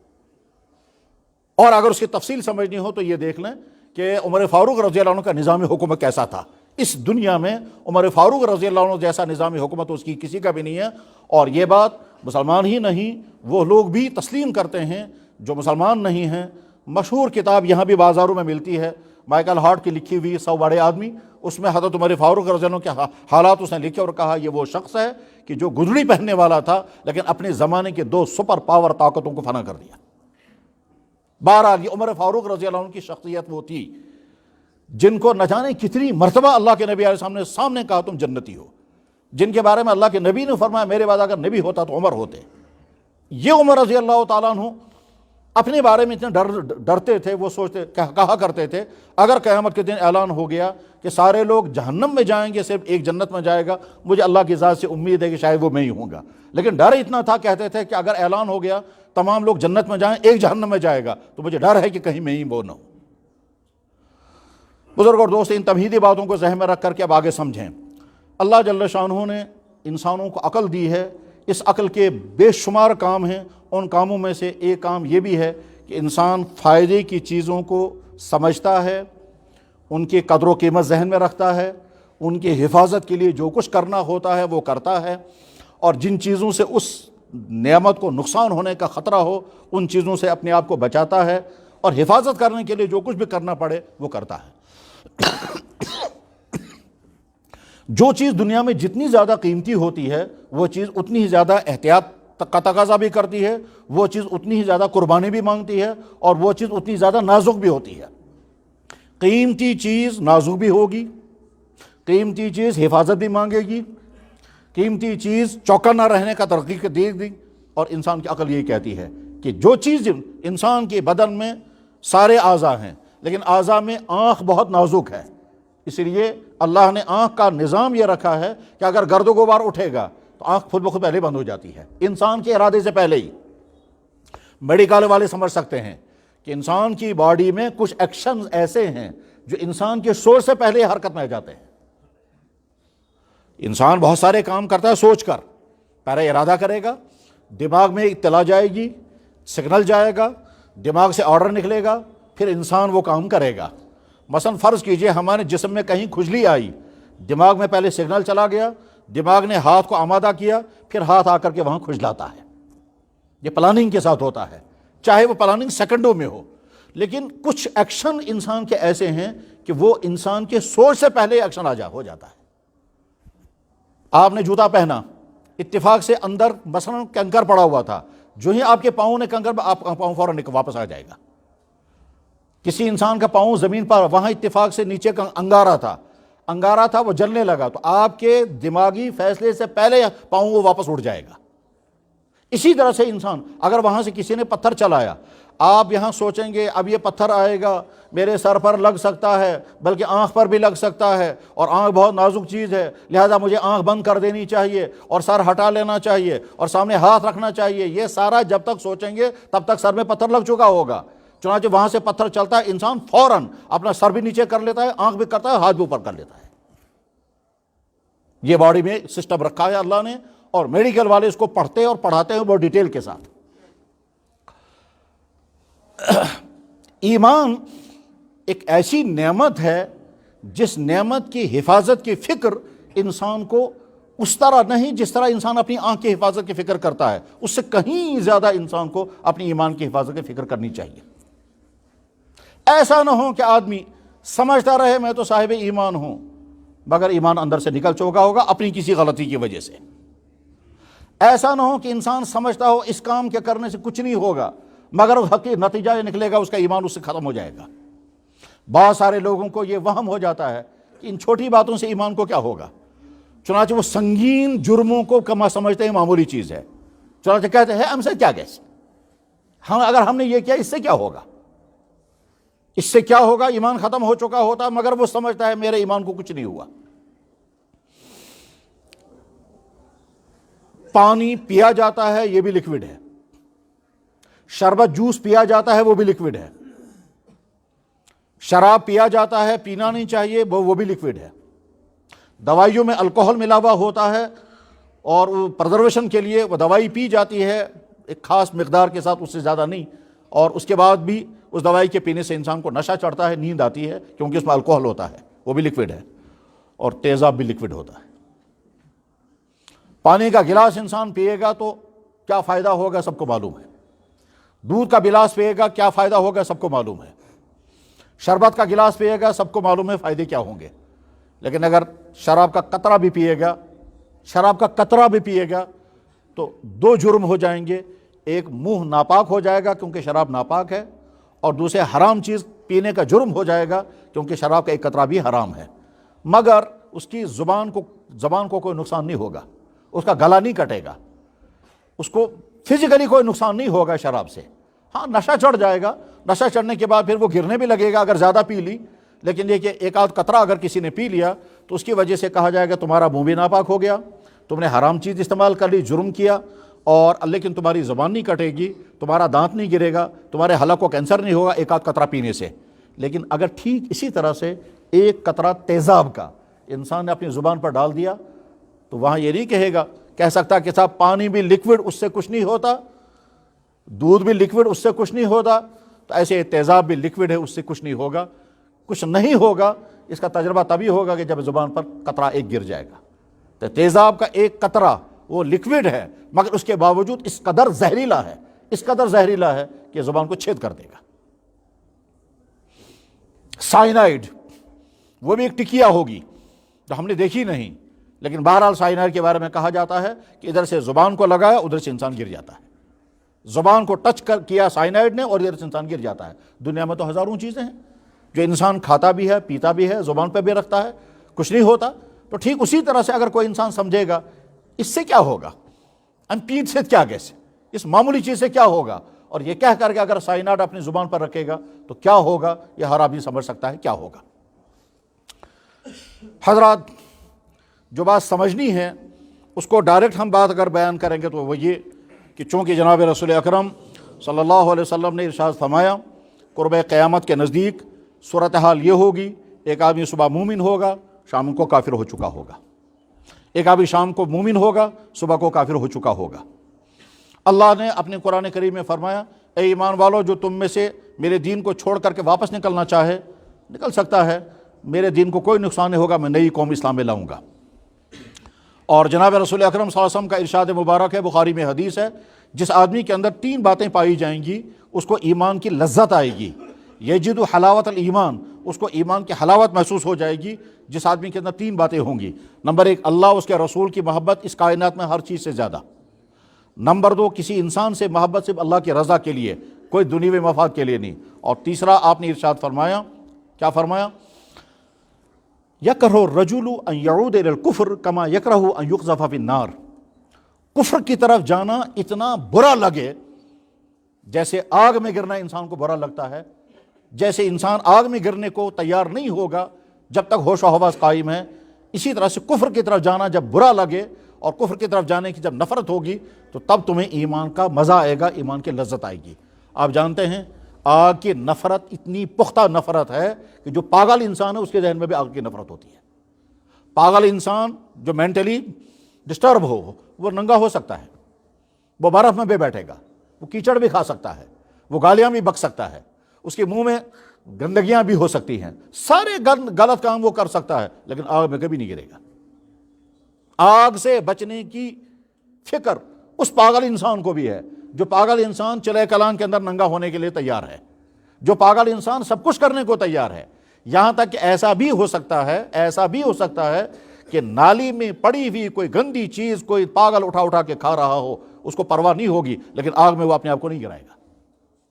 اور اگر اس کی تفصیل سمجھنی ہو تو یہ دیکھ لیں کہ عمر فاروق رضی اللہ عنہ کا نظام حکومت کیسا تھا۔ اس دنیا میں عمر فاروق رضی اللہ عنہ جیسا نظام حکومت اس کی کسی کا بھی نہیں ہے، اور یہ بات مسلمان ہی نہیں وہ لوگ بھی تسلیم کرتے ہیں جو مسلمان نہیں ہیں۔ مشہور کتاب یہاں بھی بازاروں میں ملتی ہے، مائیکل ہارٹ کی لکھی ہوئی 100 بڑے آدمی، اس میں حضرت عمر فاروق رضی اللہ عنہ کے حالات اس نے لکھے اور کہا یہ وہ شخص ہے کہ جو گدڑی پہننے والا تھا لیکن اپنے زمانے کے 2 سپر پاور طاقتوں کو فنا کر دیا۔ بہرحال یہ عمر فاروق رضی اللہ عنہ کی شخصیت وہ تھی جن کو نہ جانے کتنی مرتبہ اللہ کے نبی علیہ السلام نے سامنے کہا تم جنتی ہو، جن کے بارے میں اللہ کے نبی نے فرمایا میرے بعد اگر نبی ہوتا تو عمر ہوتے۔ یہ عمر رضی اللہ تعالیٰ عنہ اپنے بارے میں اتنے ڈرتے تھے، وہ سوچتے کہا کرتے تھے اگر قیامت کے دن اعلان ہو گیا کہ سارے لوگ جہنم میں جائیں گے صرف ایک جنت میں جائے گا، مجھے اللہ کی ذات سے امید ہے کہ شاید وہ میں ہی ہوں گا۔ لیکن ڈر اتنا تھا، کہتے تھے کہ اگر اعلان ہو گیا تمام لوگ جنت میں جائیں ایک جہنم میں جائے گا تو مجھے ڈر ہے کہ کہیں میں ہی وہ نہ ہوں۔ بزرگ اور دوست، ان تمہیدی باتوں کو ذہن میں رکھ کر کے اب آگے سمجھیں۔ اللہ جل شانہ نے انسانوں کو عقل دی ہے، اس عقل کے بے شمار کام ہیں، ان کاموں میں سے ایک کام یہ بھی ہے کہ انسان فائدے کی چیزوں کو سمجھتا ہے، ان کی قدر و قیمت ذہن میں رکھتا ہے، ان کی حفاظت کے لیے جو کچھ کرنا ہوتا ہے وہ کرتا ہے، اور جن چیزوں سے اس نعمت کو نقصان ہونے کا خطرہ ہو ان چیزوں سے اپنے آپ کو بچاتا ہے، اور حفاظت کرنے کے لیے جو کچھ بھی کرنا پڑے وہ کرتا ہے۔ جو چیز دنیا میں جتنی زیادہ قیمتی ہوتی ہے وہ چیز اتنی ہی زیادہ احتیاط کا تقاضا بھی کرتی ہے، وہ چیز اتنی ہی زیادہ قربانی بھی مانگتی ہے، اور وہ چیز اتنی زیادہ نازک بھی ہوتی ہے۔ قیمتی چیز نازک بھی ہوگی، قیمتی چیز حفاظت بھی مانگے گی، قیمتی چیز چوکا نہ رہنے کا ترغیب دے گی، اور انسان کی عقل یہی کہتی ہے کہ جو چیز انسان کے بدن میں سارے اعضاء ہیں، لیکن اعضاء میں آنکھ بہت نازک ہے، اس لیے اللہ نے آنکھ کا نظام یہ رکھا ہے کہ اگر گرد و غبار اٹھے گا تو آنکھ خود بخود پہلے بند ہو جاتی ہے، انسان کے ارادے سے پہلے ہی۔ میڈیکل والے سمجھ سکتے ہیں کہ انسان کی باڈی میں کچھ ایکشنز ایسے ہیں جو انسان کے سوچ سے پہلے حرکت میں آ جاتے ہیں۔ انسان بہت سارے کام کرتا ہے سوچ کر، پہلے ارادہ کرے گا، دماغ میں اطلاع جائے گی، سگنل جائے گا، دماغ سے آرڈر نکلے گا، پھر انسان وہ کام کرے گا۔ مثلا فرض کیجئے ہمارے جسم میں کہیں کھجلی آئی، دماغ میں پہلے سگنل چلا گیا، دماغ نے ہاتھ کو آمادہ کیا، پھر ہاتھ آ کر کے وہاں کھجلاتا ہے۔ یہ پلاننگ کے ساتھ ہوتا ہے، چاہے وہ پلاننگ سیکنڈوں میں ہو، لیکن کچھ ایکشن انسان کے ایسے ہیں کہ وہ انسان کے سوچ سے پہلے ایکشن ہو جاتا ہے۔ آپ نے جوتا پہنا، اتفاق سے اندر مثلا کنکر پڑا ہوا تھا، جو ہی آپ کے پاؤں نے کنکر، آپ کا پاؤں فوراً واپس آ جائے گا۔ کسی انسان کا پاؤں زمین پر، وہاں اتفاق سے نیچے کا انگارہ تھا وہ جلنے لگا، تو آپ کے دماغی فیصلے سے پہلے پاؤں وہ واپس اٹھ جائے گا۔ اسی طرح سے انسان، اگر وہاں سے کسی نے پتھر چلایا، آپ یہاں سوچیں گے اب یہ پتھر آئے گا میرے سر پر لگ سکتا ہے، بلکہ آنکھ پر بھی لگ سکتا ہے، اور آنکھ بہت نازک چیز ہے، لہذا مجھے آنکھ بند کر دینی چاہیے اور سر ہٹا لینا چاہیے اور سامنے ہاتھ رکھنا چاہیے۔ یہ سارا جب تک سوچیں گے تب تک سر میں پتھر لگ چکا ہوگا۔ چنانچہ وہاں سے پتھر چلتا ہے، انسان فوراً اپنا سر بھی نیچے کر لیتا ہے، آنکھ بھی کرتا ہے، ہاتھ بھی اوپر کر لیتا ہے۔ یہ باڈی میں سسٹم رکھا ہے اللہ نے، اور میڈیکل والے اس کو پڑھتے اور پڑھاتے ہیں بہت ڈیٹیل کے ساتھ۔ ایمان ایک ایسی نعمت ہے جس نعمت کی حفاظت کی فکر انسان کو اس طرح نہیں جس طرح انسان اپنی آنکھ کی حفاظت کی فکر کرتا ہے، اس سے کہیں زیادہ انسان کو اپنی ایمان کی حفاظت کی فکر کرنی چاہیے۔ ایسا نہ ہو کہ آدمی سمجھتا رہے میں تو صاحب ایمان ہوں، مگر ایمان اندر سے نکل چکا ہوگا اپنی کسی غلطی کی وجہ سے۔ ایسا نہ ہو کہ انسان سمجھتا ہو اس کام کے کرنے سے کچھ نہیں ہوگا، مگر حقیقی نتیجہ یہ نکلے گا اس کا ایمان اس سے ختم ہو جائے گا۔ بہت سارے لوگوں کو یہ وہم ہو جاتا ہے کہ ان چھوٹی باتوں سے ایمان کو کیا ہوگا، چنانچہ وہ سنگین جرموں کو کما سمجھتے ہیں معمولی چیز ہے، چنانچہ کہتے ہیں ہم سے کیا گیس، اگر ہم نے یہ کیا اس سے کیا ہوگا، اس سے کیا ہوگا، ایمان ختم ہو چکا ہوتا، مگر وہ سمجھتا ہے میرے ایمان کو کچھ نہیں ہوا۔ پانی پیا جاتا ہے یہ بھی لکوڈ ہے، شربت جوس پیا جاتا ہے وہ بھی لکوڈ ہے، شراب پیا جاتا ہے پینا نہیں چاہیے وہ بھی لکوڈ ہے، دوائیوں میں الکوہل ملا ہوا ہوتا ہے اور پرزرویشن کے لیے وہ دوائی پی جاتی ہے ایک خاص مقدار کے ساتھ، اس سے زیادہ نہیں، اور اس کے بعد بھی اس دوائی کے پینے سے انسان کو نشہ چڑھتا ہے، نیند آتی ہے کیونکہ اس میں الکوہل ہوتا ہے، وہ بھی لکوڈ ہے، اور تیزاب بھی لکوڈ ہوتا ہے۔ پانی کا گلاس انسان پیے گا تو کیا فائدہ ہوگا سب کو معلوم ہے، دودھ کا گلاس پیے گا کیا فائدہ ہوگا سب کو معلوم ہے، شربت کا گلاس پیے گا سب کو معلوم ہے فائدے کیا ہوں گے، لیکن اگر شراب کا قطرہ بھی پیے گا تو دو جرم ہو جائیں گے، ایک منہ ناپاک ہو جائے گا کیونکہ شراب ناپاک ہے، اور دوسرے حرام چیز پینے کا جرم ہو جائے گا کیونکہ شراب کا ایک قطرہ بھی حرام ہے، مگر اس کی زبان کو کوئی نقصان نہیں ہوگا، اس کا گلا نہیں کٹے گا، اس کو فزیکلی کوئی نقصان نہیں ہوگا شراب سے۔ ہاں نشہ چڑھ جائے گا، نشہ چڑھنے کے بعد پھر وہ گرنے بھی لگے گا اگر زیادہ پی لی، لیکن یہ کہ ایک آدھ قطرہ اگر کسی نے پی لیا تو اس کی وجہ سے کہا جائے گا تمہارا منہ بھی ناپاک ہو گیا، تم نے حرام چیز استعمال کر لی، جرم کیا، اور لیکن تمہاری زبان نہیں کٹے گی، تمہارا دانت نہیں گرے گا، تمہارے حلق کو کینسر نہیں ہوگا ایک آدھ قطرہ پینے سے۔ لیکن اگر ٹھیک اسی طرح سے ایک قطرہ تیزاب کا انسان نے اپنی زبان پر ڈال دیا تو وہاں یہ نہیں کہہ سکتا کہ صاحب پانی بھی لکوڈ اس سے کچھ نہیں ہوتا، دودھ بھی لکوڈ اس سے کچھ نہیں ہوتا، تو ایسے تیزاب بھی لکوڈ ہے اس سے کچھ نہیں ہوگا۔ کچھ نہیں ہوگا اس کا تجربہ تبھی ہوگا کہ جب زبان پر قطرہ ایک گر جائے گا۔ تو تیزاب کا ایک قطرہ وہ لکوڈ ہے، مگر اس کے باوجود اس قدر زہریلا ہے کہ زبان کو چھید کر دے گا۔ سائنائڈ وہ بھی ایک ٹکیا ہوگی جو ہم نے دیکھی نہیں، لیکن بہرحال سائنائڈ کے بارے میں کہا جاتا ہے کہ ادھر سے زبان کو لگایا ادھر سے انسان گر جاتا ہے، زبان کو ٹچ کیا سائنائڈ نے اور ادھر سے انسان گر جاتا ہے۔ دنیا میں تو ہزاروں چیزیں ہیں جو انسان کھاتا بھی ہے، پیتا بھی ہے، زبان پہ بھی رکھتا ہے، کچھ نہیں ہوتا۔ تو ٹھیک اسی طرح سے اگر کوئی انسان سمجھے گا اس سے کیا ہوگا، پیٹ سے کیا گیس، اس معمولی چیز سے کیا ہوگا، اور یہ کہہ کر کے اگر سائنائڈ اپنی زبان پر رکھے گا تو کیا ہوگا، یہ ہر آدمی سمجھ سکتا ہے کیا ہوگا۔ حضرات، جو بات سمجھنی ہے اس کو ڈائریکٹ ہم بات اگر بیان کریں گے تو وہ یہ کہ چونکہ جناب رسول اکرم صلی اللہ علیہ وسلم نے ارشاد فرمایا قرب قیامت کے نزدیک صورتحال یہ ہوگی، ایک آدمی صبح مومن ہوگا، شام کو کافر ہو چکا ہوگا، ایک آدمی شام کو مومن ہوگا، صبح کو کافر ہو چکا ہوگا۔ اللہ نے اپنے قرآن کریم میں فرمایا، اے ایمان والو، جو تم میں سے میرے دین کو چھوڑ کر کے واپس نکلنا چاہے نکل سکتا ہے، میرے دین کو کوئی نقصان نہیں ہوگا، میں نئی قوم اسلام میں لاؤں گا۔ اور جناب رسول اکرم صلی اللہ علیہ وسلم کا ارشاد مبارک ہے، بخاری میں حدیث ہے، جس آدمی کے اندر 3 باتیں پائی جائیں گی اس کو ایمان کی لذت آئے گی، یجد حلاوت الایمان، اس کو ایمان کی حلاوت محسوس ہو جائے گی جس آدمی کے اندر 3 باتیں ہوں گی۔ نمبر 1، اللہ اس کے رسول کی محبت اس کائنات میں ہر چیز سے زیادہ۔ نمبر 2، کسی انسان سے محبت صرف اللہ کی رضا کے لیے، کوئی دنیوی مفاد کے لیے نہیں۔ اور تیسرا آپ نے ارشاد فرمایا، کیا فرمایا؟ یکرہ الرجل ان یعود الی الکفر کما یکرہ ان یقذف فی النار، کفر کی طرف جانا اتنا برا لگے جیسے آگ میں گرنا انسان کو برا لگتا ہے، جیسے انسان آگ میں گرنے کو تیار نہیں ہوگا جب تک ہوش و حواس قائم ہے، اسی طرح سے کفر کی طرف جانا جب برا لگے اور کفر کی طرف جانے کی جب نفرت ہوگی تو تب تمہیں ایمان کا مزہ آئے گا، ایمان کی لذت آئے گی۔ آپ جانتے ہیں آگ کی نفرت اتنی پختہ نفرت ہے کہ جو پاگل انسان ہے اس کے ذہن میں بھی آگ کی نفرت ہوتی ہے۔ پاگل انسان جو مینٹلی ڈسٹرب ہو وہ ننگا ہو سکتا ہے، وہ برف میں بھی بیٹھے گا، وہ کیچڑ بھی کھا سکتا ہے، وہ گالیاں بھی بک سکتا ہے، اس کے منہ میں گندگیاں بھی ہو سکتی ہیں، سارے غلط کام وہ کر سکتا ہے، لیکن آگ میں کبھی نہیں گرے گا۔ آگ سے بچنے کی فکر اس پاگل انسان کو بھی ہے، جو پاگل انسان چلے کلان کے اندر ننگا ہونے کے لیے تیار ہے، جو پاگل انسان سب کچھ کرنے کو تیار ہے۔ یہاں تک کہ ایسا بھی ہو سکتا ہے کہ نالی میں پڑی ہوئی کوئی گندی چیز کوئی پاگل اٹھا کے کھا رہا ہو، اس کو پرواہ نہیں ہوگی، لیکن آگ میں وہ اپنے آپ کو نہیں گرائے گا۔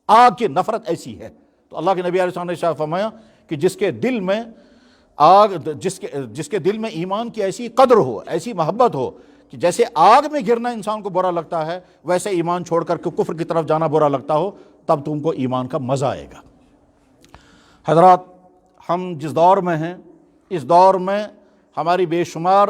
آگ کی نفرت ایسی ہے۔ تو اللہ کے نبی علیہ السلام نے ارشاد فرمایا کہ جس کے دل میں ایمان کی ایسی قدر ہو، ایسی محبت ہو کہ جیسے آگ میں گرنا انسان کو برا لگتا ہے، ویسے ایمان چھوڑ کر کے کفر کی طرف جانا برا لگتا ہو، تب تم کو ایمان کا مزہ آئے گا۔ حضرات، ہم جس دور میں ہیں اس دور میں ہماری بے شمار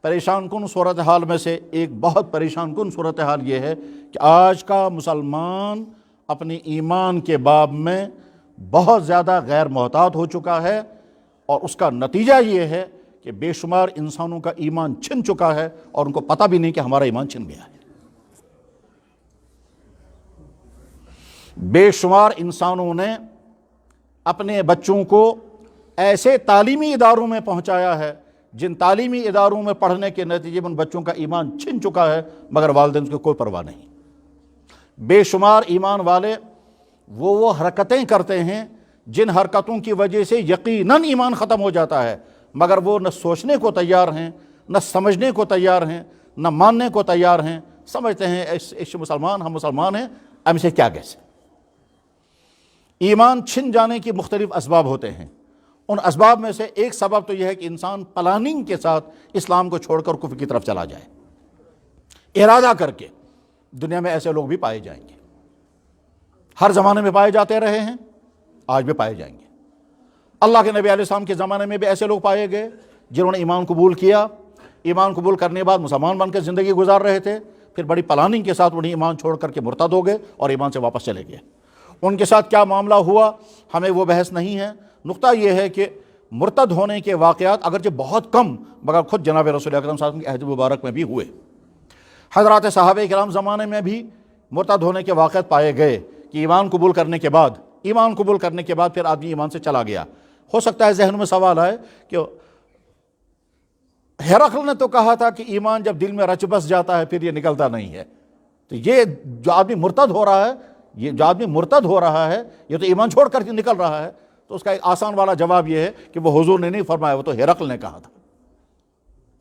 پریشان کن صورتحال میں سے ایک بہت پریشان کن صورتحال یہ ہے کہ آج کا مسلمان اپنی ایمان کے باب میں بہت زیادہ غیر محتاط ہو چکا ہے، اور اس کا نتیجہ یہ ہے کہ بے شمار انسانوں کا ایمان چھن چکا ہے اور ان کو پتہ بھی نہیں کہ ہمارا ایمان چھن گیا ہے۔ بے شمار انسانوں نے اپنے بچوں کو ایسے تعلیمی اداروں میں پہنچایا ہے جن تعلیمی اداروں میں پڑھنے کے نتیجے میں ان بچوں کا ایمان چھن چکا ہے، مگر والدین کو کوئی پرواہ نہیں۔ بے شمار ایمان والے وہ حرکتیں کرتے ہیں جن حرکتوں کی وجہ سے یقیناً ایمان ختم ہو جاتا ہے، مگر وہ نہ سوچنے کو تیار ہیں، نہ سمجھنے کو تیار ہیں، نہ ماننے کو تیار ہیں۔ سمجھتے ہیں اس مسلمان، ہم مسلمان ہیں، ہم سے کیا کیسے۔ ایمان چھن جانے کے مختلف اسباب ہوتے ہیں، ان اسباب میں سے ایک سبب تو یہ ہے کہ انسان پلاننگ کے ساتھ اسلام کو چھوڑ کر کفر کی طرف چلا جائے، ارادہ کر کے۔ دنیا میں ایسے لوگ بھی پائے جائیں گے، ہر زمانے میں پائے جاتے رہے ہیں، آج بھی پائے جائیں گے۔ اللہ کے نبی علیہ السلام کے زمانے میں بھی ایسے لوگ پائے گئے جنہوں نے ایمان قبول کیا، ایمان قبول کرنے کے بعد مسلمان بن کے زندگی گزار رہے تھے، پھر بڑی پلاننگ کے ساتھ انہیں ایمان چھوڑ کر کے مرتد ہو گئے اور ایمان سے واپس چلے گئے۔ ان کے ساتھ کیا معاملہ ہوا ہمیں وہ بحث نہیں ہے، نقطہ یہ ہے کہ مرتد ہونے کے واقعات اگرچہ بہت کم مگر خود جناب رسول اکرم صلی اللہ علیہ وسلم کے عہد مبارک میں بھی ہوئے۔ حضرات صحابہ کرام زمانے میں بھی مرتد ہونے کے واقعات پائے گئے کہ ایمان قبول کرنے کے بعد پھر آدمی ایمان سے چلا گیا۔ ہو سکتا ہے ذہن میں سوال آئے کہ ہرقل نے تو کہا تھا کہ ایمان جب دل میں رچ بس جاتا ہے پھر یہ نکلتا نہیں ہے، تو یہ جو آدمی مرتد ہو رہا ہے یہ تو ایمان چھوڑ کر کے نکل رہا ہے۔ تو اس کا ایک آسان والا جواب یہ ہے کہ وہ حضور نے نہیں فرمایا، وہ تو ہرقل نے کہا تھا۔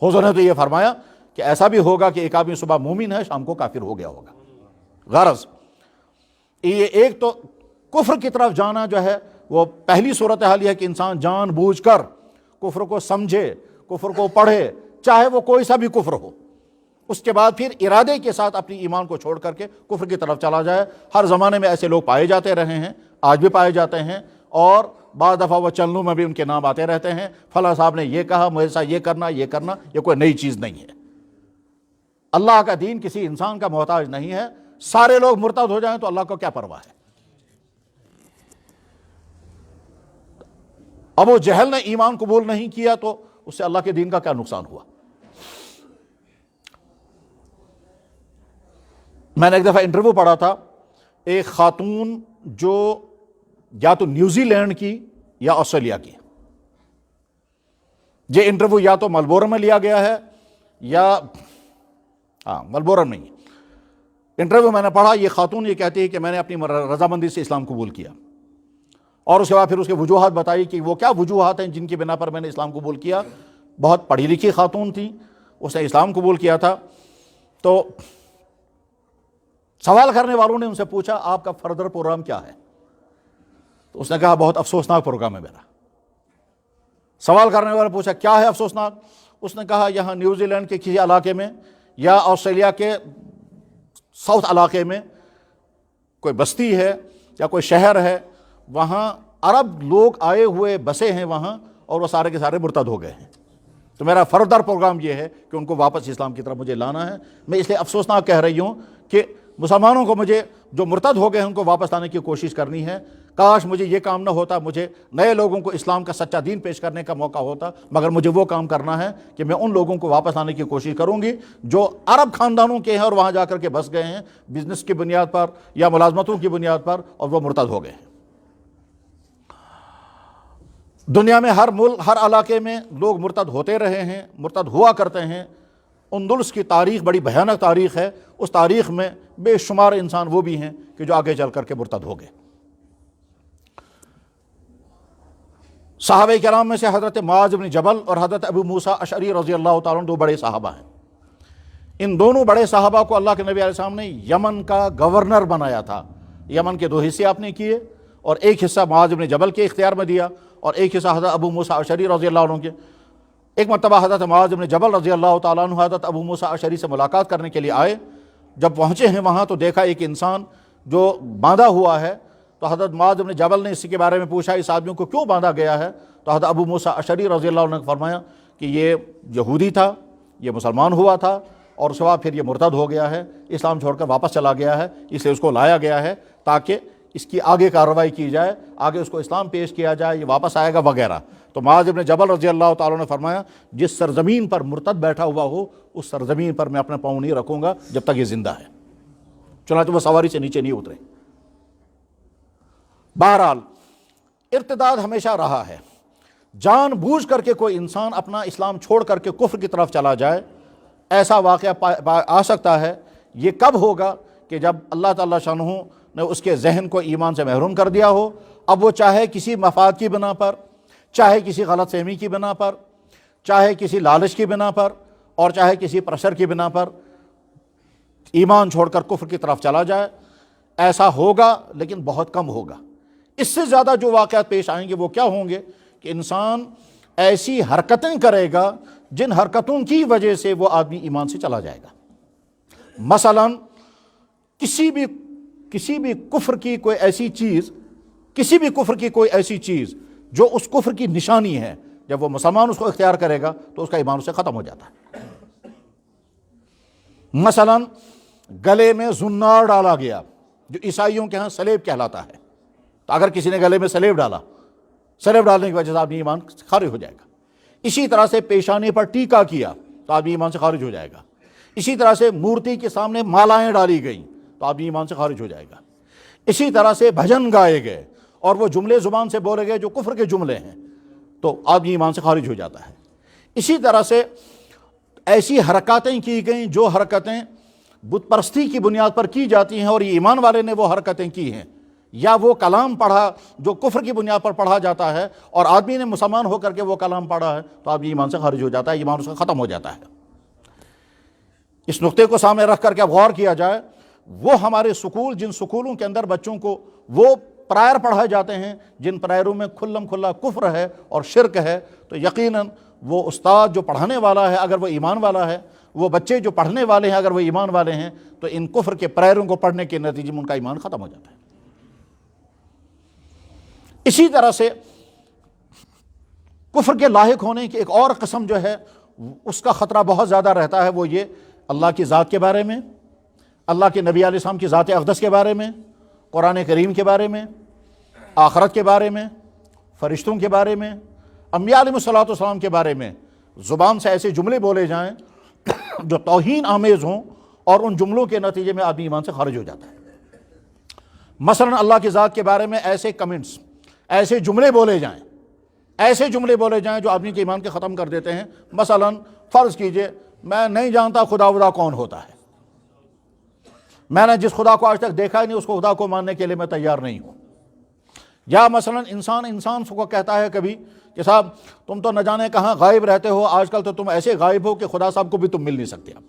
حضور نے تو یہ فرمایا کہ ایسا بھی ہوگا کہ ایک آدمی صبح مومن ہے، شام کو کافر ہو گیا ہوگا۔ غرض یہ ایک تو کفر کی طرف جانا جو ہے وہ پہلی صورتحال یہ ہے کہ انسان جان بوجھ کر کفر کو سمجھے، کفر کو پڑھے، چاہے وہ کوئی سا بھی کفر ہو، اس کے بعد پھر ارادے کے ساتھ اپنی ایمان کو چھوڑ کر کے کفر کی طرف چلا جائے۔ ہر زمانے میں ایسے لوگ پائے جاتے رہے ہیں، آج بھی پائے جاتے ہیں، اور بعض دفعہ وہ چلنوں میں بھی ان کے نام آتے رہتے ہیں، فلاں صاحب نے یہ کہا، مجھے ساتھ یہ کرنا، یہ کوئی نئی چیز نہیں ہے۔ اللہ کا دین کسی انسان کا محتاج نہیں ہے۔ سارے لوگ مرتد ہو جائیں تو اللہ کو کیا پرواہ ہے؟ ابو جہل نے ایمان قبول نہیں کیا تو اس سے اللہ کے دین کا کیا نقصان ہوا؟ میں نے ایک دفعہ انٹرویو پڑھا تھا، ایک خاتون جو یا تو نیوزی لینڈ کی یا آسٹریلیا کی، یہ انٹرویو یا تو ملبورن میں لیا گیا ہے یا ملبورن میں ہی انٹرویو میں نے پڑھا۔ یہ خاتون یہ کہتی ہے کہ میں نے اپنی رضامندی سے اسلام قبول کیا، اور اس کے بعد پھر اس کے وجوہات بتائی کہ وہ کیا وجوہات ہیں جن کی بنا پر میں نے اسلام قبول کیا۔ بہت پڑھی لکھی خاتون تھی، اس نے اسلام قبول کیا تھا۔ تو سوال کرنے والوں نے ان سے پوچھا آپ کا فردر پروگرام کیا ہے؟ تو اس نے کہا بہت افسوسناک پروگرام ہے میرا۔ سوال کرنے والے نے پوچھا کیا ہے افسوسناک؟ اس نے کہا یہاں نیوزی لینڈ کے کسی علاقے میں یا آسٹریلیا کے ساؤتھ علاقے میں کوئی بستی ہے یا کوئی شہر ہے، وہاں عرب لوگ آئے ہوئے بسے ہیں وہاں، اور وہ سارے کے سارے مرتد ہو گئے ہیں۔ تو میرا فردر پروگرام یہ ہے کہ ان کو واپس اسلام کی طرف مجھے لانا ہے۔ میں اس لیے افسوسناک کہہ رہی ہوں کہ مسلمانوں کو مجھے جو مرتد ہو گئے ہیں ان کو واپس لانے کی کوشش کرنی ہے۔ کاش مجھے یہ کام نہ ہوتا، مجھے نئے لوگوں کو اسلام کا سچا دین پیش کرنے کا موقع ہوتا، مگر مجھے وہ کام کرنا ہے کہ میں ان لوگوں کو واپس لانے کی کوشش کروں گی جو عرب خاندانوں کے ہیں اور وہاں جا کر کے بس گئے ہیں بزنس کی بنیاد پر یا ملازمتوں کی بنیاد پر، اور وہ مرتد ہو گئے ہیں۔ دنیا میں ہر ملک، ہر علاقے میں لوگ مرتد ہوتے رہے ہیں، مرتد ہوا کرتے ہیں۔ اندلس کی تاریخ بڑی بھیانک تاریخ ہے، اس تاریخ میں بے شمار انسان وہ بھی ہیں کہ جو آگے چل کر کے مرتد ہو گئے۔ صحابہ کرام میں سے حضرت معاذ بن جبل اور حضرت ابو موسیٰ اشعری رضی اللہ تعالیٰ عنہ دو بڑے صحابہ ہیں۔ ان دونوں بڑے صحابہ کو اللہ کے نبی علیہ السلام نے یمن کا گورنر بنایا تھا۔ یمن کے دو حصے آپ نے کیے، اور ایک حصہ معاذ بن جبل کے اختیار میں دیا، اور ایک حصہ حضرت ابو موسیٰ اشعری رضی اللہ عنہ کے۔ ایک مرتبہ حضرت معاذ بن جبل رضی اللہ تعالیٰ عنہ حضرت ابو موسیٰ اشعری سے ملاقات کرنے کے لیے آئے۔ جب پہنچے ہیں وہاں تو دیکھا ایک انسان جو باندھا ہوا ہے، تو حضرت معاذ بن جبل نے اسی کے بارے میں پوچھا اس آدمی کو کیوں باندھا گیا ہے؟ تو حضرت ابو موسیٰ اشعری رضی اللہ عنہ نے فرمایا کہ یہ یہودی تھا، یہ مسلمان ہوا تھا، اور اس کے بعد پھر یہ مرتد ہو گیا ہے، اسلام چھوڑ کر واپس چلا گیا ہے، اس لیے اس کو لایا گیا ہے تاکہ اس کی آگے کارروائی کی جائے، آگے اس کو اسلام پیش کیا جائے، یہ واپس آئے گا وغیرہ۔ تو معاذ بن جبل رضی اللہ تعالیٰ نے فرمایا جس سرزمین پر مرتد بیٹھا ہوا ہو اس سرزمین پر میں اپنا پاؤں نہیں رکھوں گا جب تک یہ زندہ ہے۔ چنانچہ وہ سواری سے نیچے نہیں اترے۔ بہرحال ارتداد ہمیشہ رہا ہے۔ جان بوجھ کر کے کوئی انسان اپنا اسلام چھوڑ کر کے کفر کی طرف چلا جائے، ایسا واقعہ آ سکتا ہے۔ یہ کب ہوگا؟ کہ جب اللہ تعالیٰ شانہ نے اس کے ذہن کو ایمان سے محروم کر دیا ہو۔ اب وہ چاہے کسی مفاد کی بنا پر، چاہے کسی غلط فہمی کی بنا پر، چاہے کسی لالچ کی بنا پر، اور چاہے کسی پریشر کی بنا پر ایمان چھوڑ کر کفر کی طرف چلا جائے۔ ایسا ہوگا لیکن بہت کم ہوگا۔ اس سے زیادہ جو واقعات پیش آئیں گے وہ کیا ہوں گے کہ انسان ایسی حرکتیں کرے گا جن حرکتوں کی وجہ سے وہ آدمی ایمان سے چلا جائے گا۔ مثلا کسی بھی کفر کی کوئی ایسی چیز جو اس کفر کی نشانی ہے، جب وہ مسلمان اس کو اختیار کرے گا تو اس کا ایمان اس سے ختم ہو جاتا ہے۔ مثلا گلے میں زنار ڈالا گیا، جو عیسائیوں کے ہاں سلیب کہلاتا ہے، تو اگر کسی نے گلے میں سلیب ڈالا، سلیب ڈالنے کی وجہ سے آدمی ایمان خارج ہو جائے گا۔ اسی طرح سے پیشانی پر ٹیکا کیا تو آدمی ایمان سے خارج ہو جائے گا۔ اسی طرح سے مورتی کے سامنے مالائیں ڈالی گئیں تو آدمی ایمان سے خارج ہو جائے گا۔ اسی طرح سے بھجن گائے گئے اور وہ جملے زبان سے بولے گئے جو کفر کے جملے ہیں تو آدمی ایمان سے خارج ہو جاتا ہے۔ اسی طرح سے ایسی حرکاتیں کی گئیں جو حرکتیں بت پرستی کی بنیاد پر کی جاتی ہیں اور یہ ایمان والے نے وہ حرکتیں کی ہیں، یا وہ کلام پڑھا جو کفر کی بنیاد پر پڑھا جاتا ہے اور آدمی نے مسلمان ہو کر کے وہ کلام پڑھا ہے تو آدمی ایمان سے خارج ہو جاتا ہے، ایمان اس کا ختم ہو جاتا ہے۔ اس نقطے کو سامنے رکھ کر کے اب غور کیا جائے، وہ ہمارے سکول، جن سکولوں کے اندر بچوں کو وہ پرائر پڑھائے جاتے ہیں جن پرائروں میں کھلم کھلا کفر ہے اور شرک ہے، تو یقیناً وہ استاد جو پڑھانے والا ہے اگر وہ ایمان والا ہے وہ بچے جو پڑھنے والے ہیں اگر وہ ایمان والے ہیں تو ان کفر کے پیروں کو پڑھنے کے نتیجے میں ان کا ایمان ختم ہو جاتا ہے۔ اسی طرح سے کفر کے لاحق ہونے کی ایک اور قسم جو ہے اس کا خطرہ بہت زیادہ رہتا ہے، وہ یہ اللہ کی ذات کے بارے میں، اللہ کے نبی علیہ السلام کی ذات اقدس کے بارے میں، قرآن کریم کے بارے میں، آخرت کے بارے میں، فرشتوں کے بارے میں، انبیاء علیہ الصلوۃ والسلام کے بارے میں زبان سے ایسے جملے بولے جائیں جو توہین آمیز ہوں، اور ان جملوں کے نتیجے میں آدمی ایمان سے خارج ہو جاتا ہے۔ مثلا اللہ کی ذات کے بارے میں ایسے کمنٹس، ایسے جملے بولے جائیں، ایسے جملے بولے جائیں جو آدمی کے ایمان کے ختم کر دیتے ہیں۔ مثلا فرض کیجئے میں نہیں جانتا خدا کون ہوتا ہے، میں نے جس خدا کو آج تک دیکھا ہی نہیں اس کو خدا کو ماننے کے لیے میں تیار نہیں ہوں۔ یا مثلا انسان کو کہتا ہے کبھی کہ صاحب تم تو نہ جانے کہاں غائب رہتے ہو، آج کل تو تم ایسے غائب ہو کہ خدا صاحب کو بھی تم مل نہیں سکتے اب۔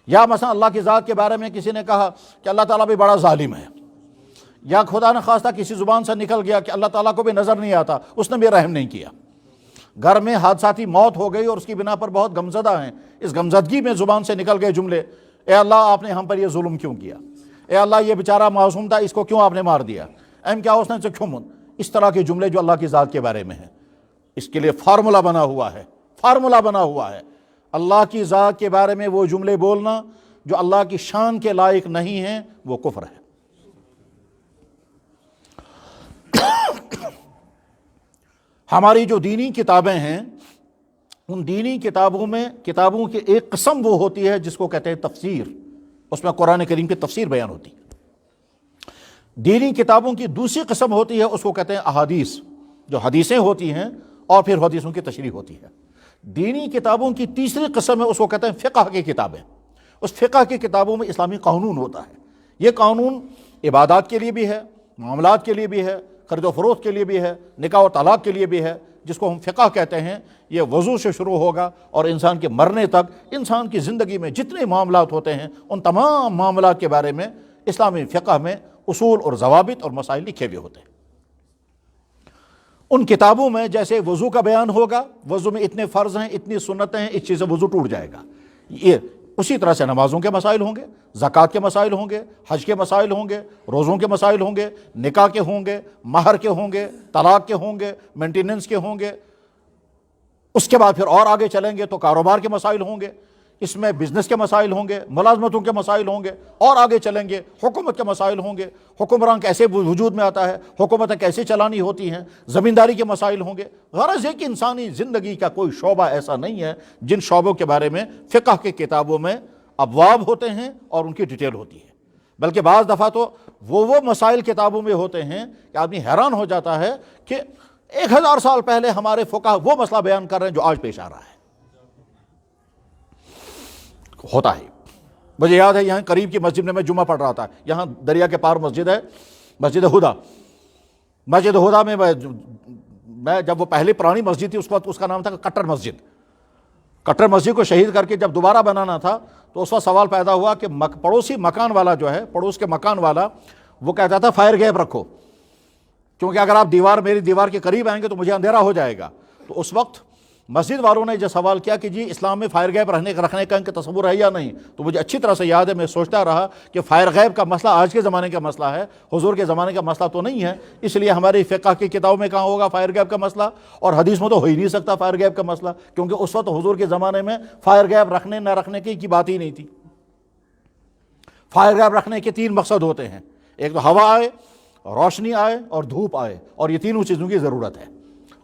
یا مثلا اللہ کی ذات کے بارے میں کسی نے کہا کہ اللہ تعالیٰ بھی بڑا ظالم ہے، یا خدا نہ خواستہ کسی زبان سے نکل گیا کہ اللہ تعالیٰ کو بھی نظر نہیں آتا، اس نے بھی رحم نہیں کیا، گھر میں حادثاتی موت ہو گئی اور اس کی بنا پر بہت غمزدہ ہیں، اس غمزدگی میں زبان سے نکل گئے جملے، اے اللہ آپ نے ہم پر یہ ظلم کیوں کیا، اے اللہ یہ بیچارہ معصوم تھا اس کو کیوں آپ نے مار دیا، کیا اس نے کیوں اس طرح کے جملے جو اللہ کی ذات کے بارے میں ہیں۔ اس کے لیے فارمولہ بنا ہوا ہے، اللہ کی ذات کے بارے میں وہ جملے بولنا جو اللہ کی شان کے لائق نہیں ہیں وہ کفر ہے۔ ہماری جو دینی کتابیں ہیں ان دینی کتابوں کی ایک قسم وہ ہوتی ہے جس کو کہتے ہیں تفسیر، اس میں قرآن کریم کی تفسیر بیان ہوتی ہے۔ دینی کتابوں کی دوسری قسم ہوتی ہے اس کو کہتے ہیں احادیث، جو حدیثیں ہوتی ہیں اور پھر حدیثوں کی تشریح ہوتی ہے۔ دینی کتابوں کی تیسری قسم ہے اس کو کہتے ہیں فقہ کی کتابیں۔ اس فقہ کی کتابوں میں اسلامی قانون ہوتا ہے، یہ قانون عبادات کے لیے بھی ہے، معاملات کے لیے بھی ہے، خرید و فروخت کے لیے بھی ہے، نکاح و طلاق کے لیے بھی ہے، جس کو ہم فقہ کہتے ہیں۔ یہ وضو سے شروع ہوگا اور انسان کے مرنے تک انسان کی زندگی میں جتنے معاملات ہوتے ہیں ان تمام معاملات کے بارے میں اسلامی فقہ میں اصول اور ضوابط اور مسائل لکھے ہوئے ہوتے ہیں۔ ان کتابوں میں جیسے وضو کا بیان ہوگا، وضو میں اتنے فرض ہیں، اتنی سنتیں ہیں، اس چیز سے وضو ٹوٹ جائے گا، یہ اسی طرح سے نمازوں کے مسائل ہوں گے، زکوٰۃ کے مسائل ہوں گے، حج کے مسائل ہوں گے، روزوں کے مسائل ہوں گے، نکاح کے ہوں گے، مہر کے ہوں گے، طلاق کے ہوں گے، مینٹیننس کے ہوں گے۔ اس کے بعد پھر اور آگے چلیں گے تو کاروبار کے مسائل ہوں گے، اس میں بزنس کے مسائل ہوں گے، ملازمتوں کے مسائل ہوں گے، اور آگے چلیں گے حکومت کے مسائل ہوں گے، حکمران کیسے وجود میں آتا ہے، حکومتیں کیسے چلانی ہوتی ہیں، زمینداری کے مسائل ہوں گے۔ غرض ہے کہ انسانی زندگی کا کوئی شعبہ ایسا نہیں ہے جن شعبوں کے بارے میں فقہ کی کتابوں میں ابواب ہوتے ہیں اور ان کی ڈیٹیل ہوتی ہے، بلکہ بعض دفعہ تو وہ مسائل کتابوں میں ہوتے ہیں کہ آدمی حیران ہو جاتا ہے کہ 1000 سال پہلے ہمارے فقہ وہ مسئلہ بیان کر رہے ہیں جو آج پیش آ رہا ہے۔ ہوتا ہے، مجھے یاد ہے یہاں قریب کی مسجد میں جمعہ پڑھ رہا تھا، یہاں دریا کے پار مسجد ہے، مسجد ہدا میں میں جب وہ پہلی پرانی مسجد تھی اس وقت اس کا نام تھا کٹر مسجد کو شہید کر کے جب دوبارہ بنانا تھا تو اس وقت سوال پیدا ہوا کہ پڑوسی مکان والا جو ہے، پڑوس کے مکان والا، وہ کہتا تھا فائر گیپ رکھو کیونکہ اگر آپ میری دیوار کے قریب آئیں گے تو مجھے اندھیرا ہو جائے گا۔ تو اس وقت مسجد والوں نے جو سوال کیا کہ جی اسلام میں فائر گیپ رکھنے کا ان کا تصور ہے یا نہیں، تو مجھے اچھی طرح سے یاد ہے، میں سوچتا رہا کہ فائر گیپ کا مسئلہ آج کے زمانے کا مسئلہ ہے، حضور کے زمانے کا مسئلہ تو نہیں ہے، اس لیے ہماری فقہ کی کتابوں میں کہاں ہوگا فائر گیپ کا مسئلہ، اور حدیث میں تو ہو ہی نہیں سکتا فائر گیپ کا مسئلہ، کیونکہ اس وقت حضور کے زمانے میں فائر گیپ رکھنے نہ رکھنے کی بات ہی نہیں تھی۔ فائر گیپ رکھنے کے 3 مقصد ہوتے ہیں، ایک تو ہوا آئے، روشنی آئے اور دھوپ آئے، اور یہ تینوں چیزوں کی ضرورت ہے،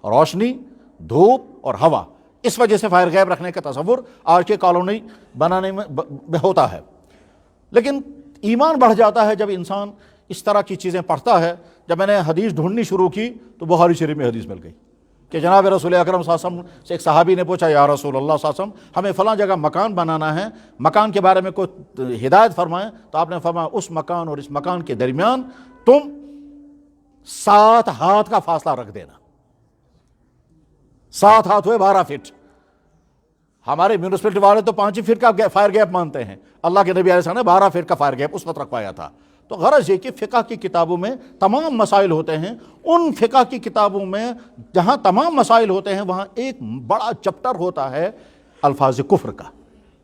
روشنی، دھوپ اور ہوا۔ اس وجہ سے فائر گیپ رکھنے کا تصور آج کے کالونی بنانے میں ہوتا ہے۔ لیکن ایمان بڑھ جاتا ہے جب انسان اس طرح کی چیزیں پڑھتا ہے۔ جب میں نے حدیث ڈھونڈنی شروع کی تو بخاری شریف میں حدیث مل گئی کہ جناب رسول اکرم صلی اللہ علیہ وسلم سے ایک صحابی نے پوچھا، یا رسول اللہ صلی اللہ علیہ وسلم ہمیں فلاں جگہ مکان بنانا ہے، مکان کے بارے میں کوئی ہدایت فرمائیں، تو آپ نے فرمایا اس مکان اور اس مکان کے درمیان تم 7 ہاتھ کا فاصلہ رکھ دینا۔ 7 ہاتھ ہوئے 12 فٹ۔ ہمارے میونسپلٹی والے تو 5 فٹ کا فائر گیپ مانتے ہیں، اللہ کے نبی علیہ السلام نے 12 فٹ کا فائر گیپ اس وقت رکھوایا تھا۔ تو غرض یہ کہ فقہ کی کتابوں میں تمام مسائل ہوتے ہیں، ان فقہ کی کتابوں میں جہاں تمام مسائل ہوتے ہیں وہاں ایک بڑا چپٹر ہوتا ہے الفاظ کفر کا،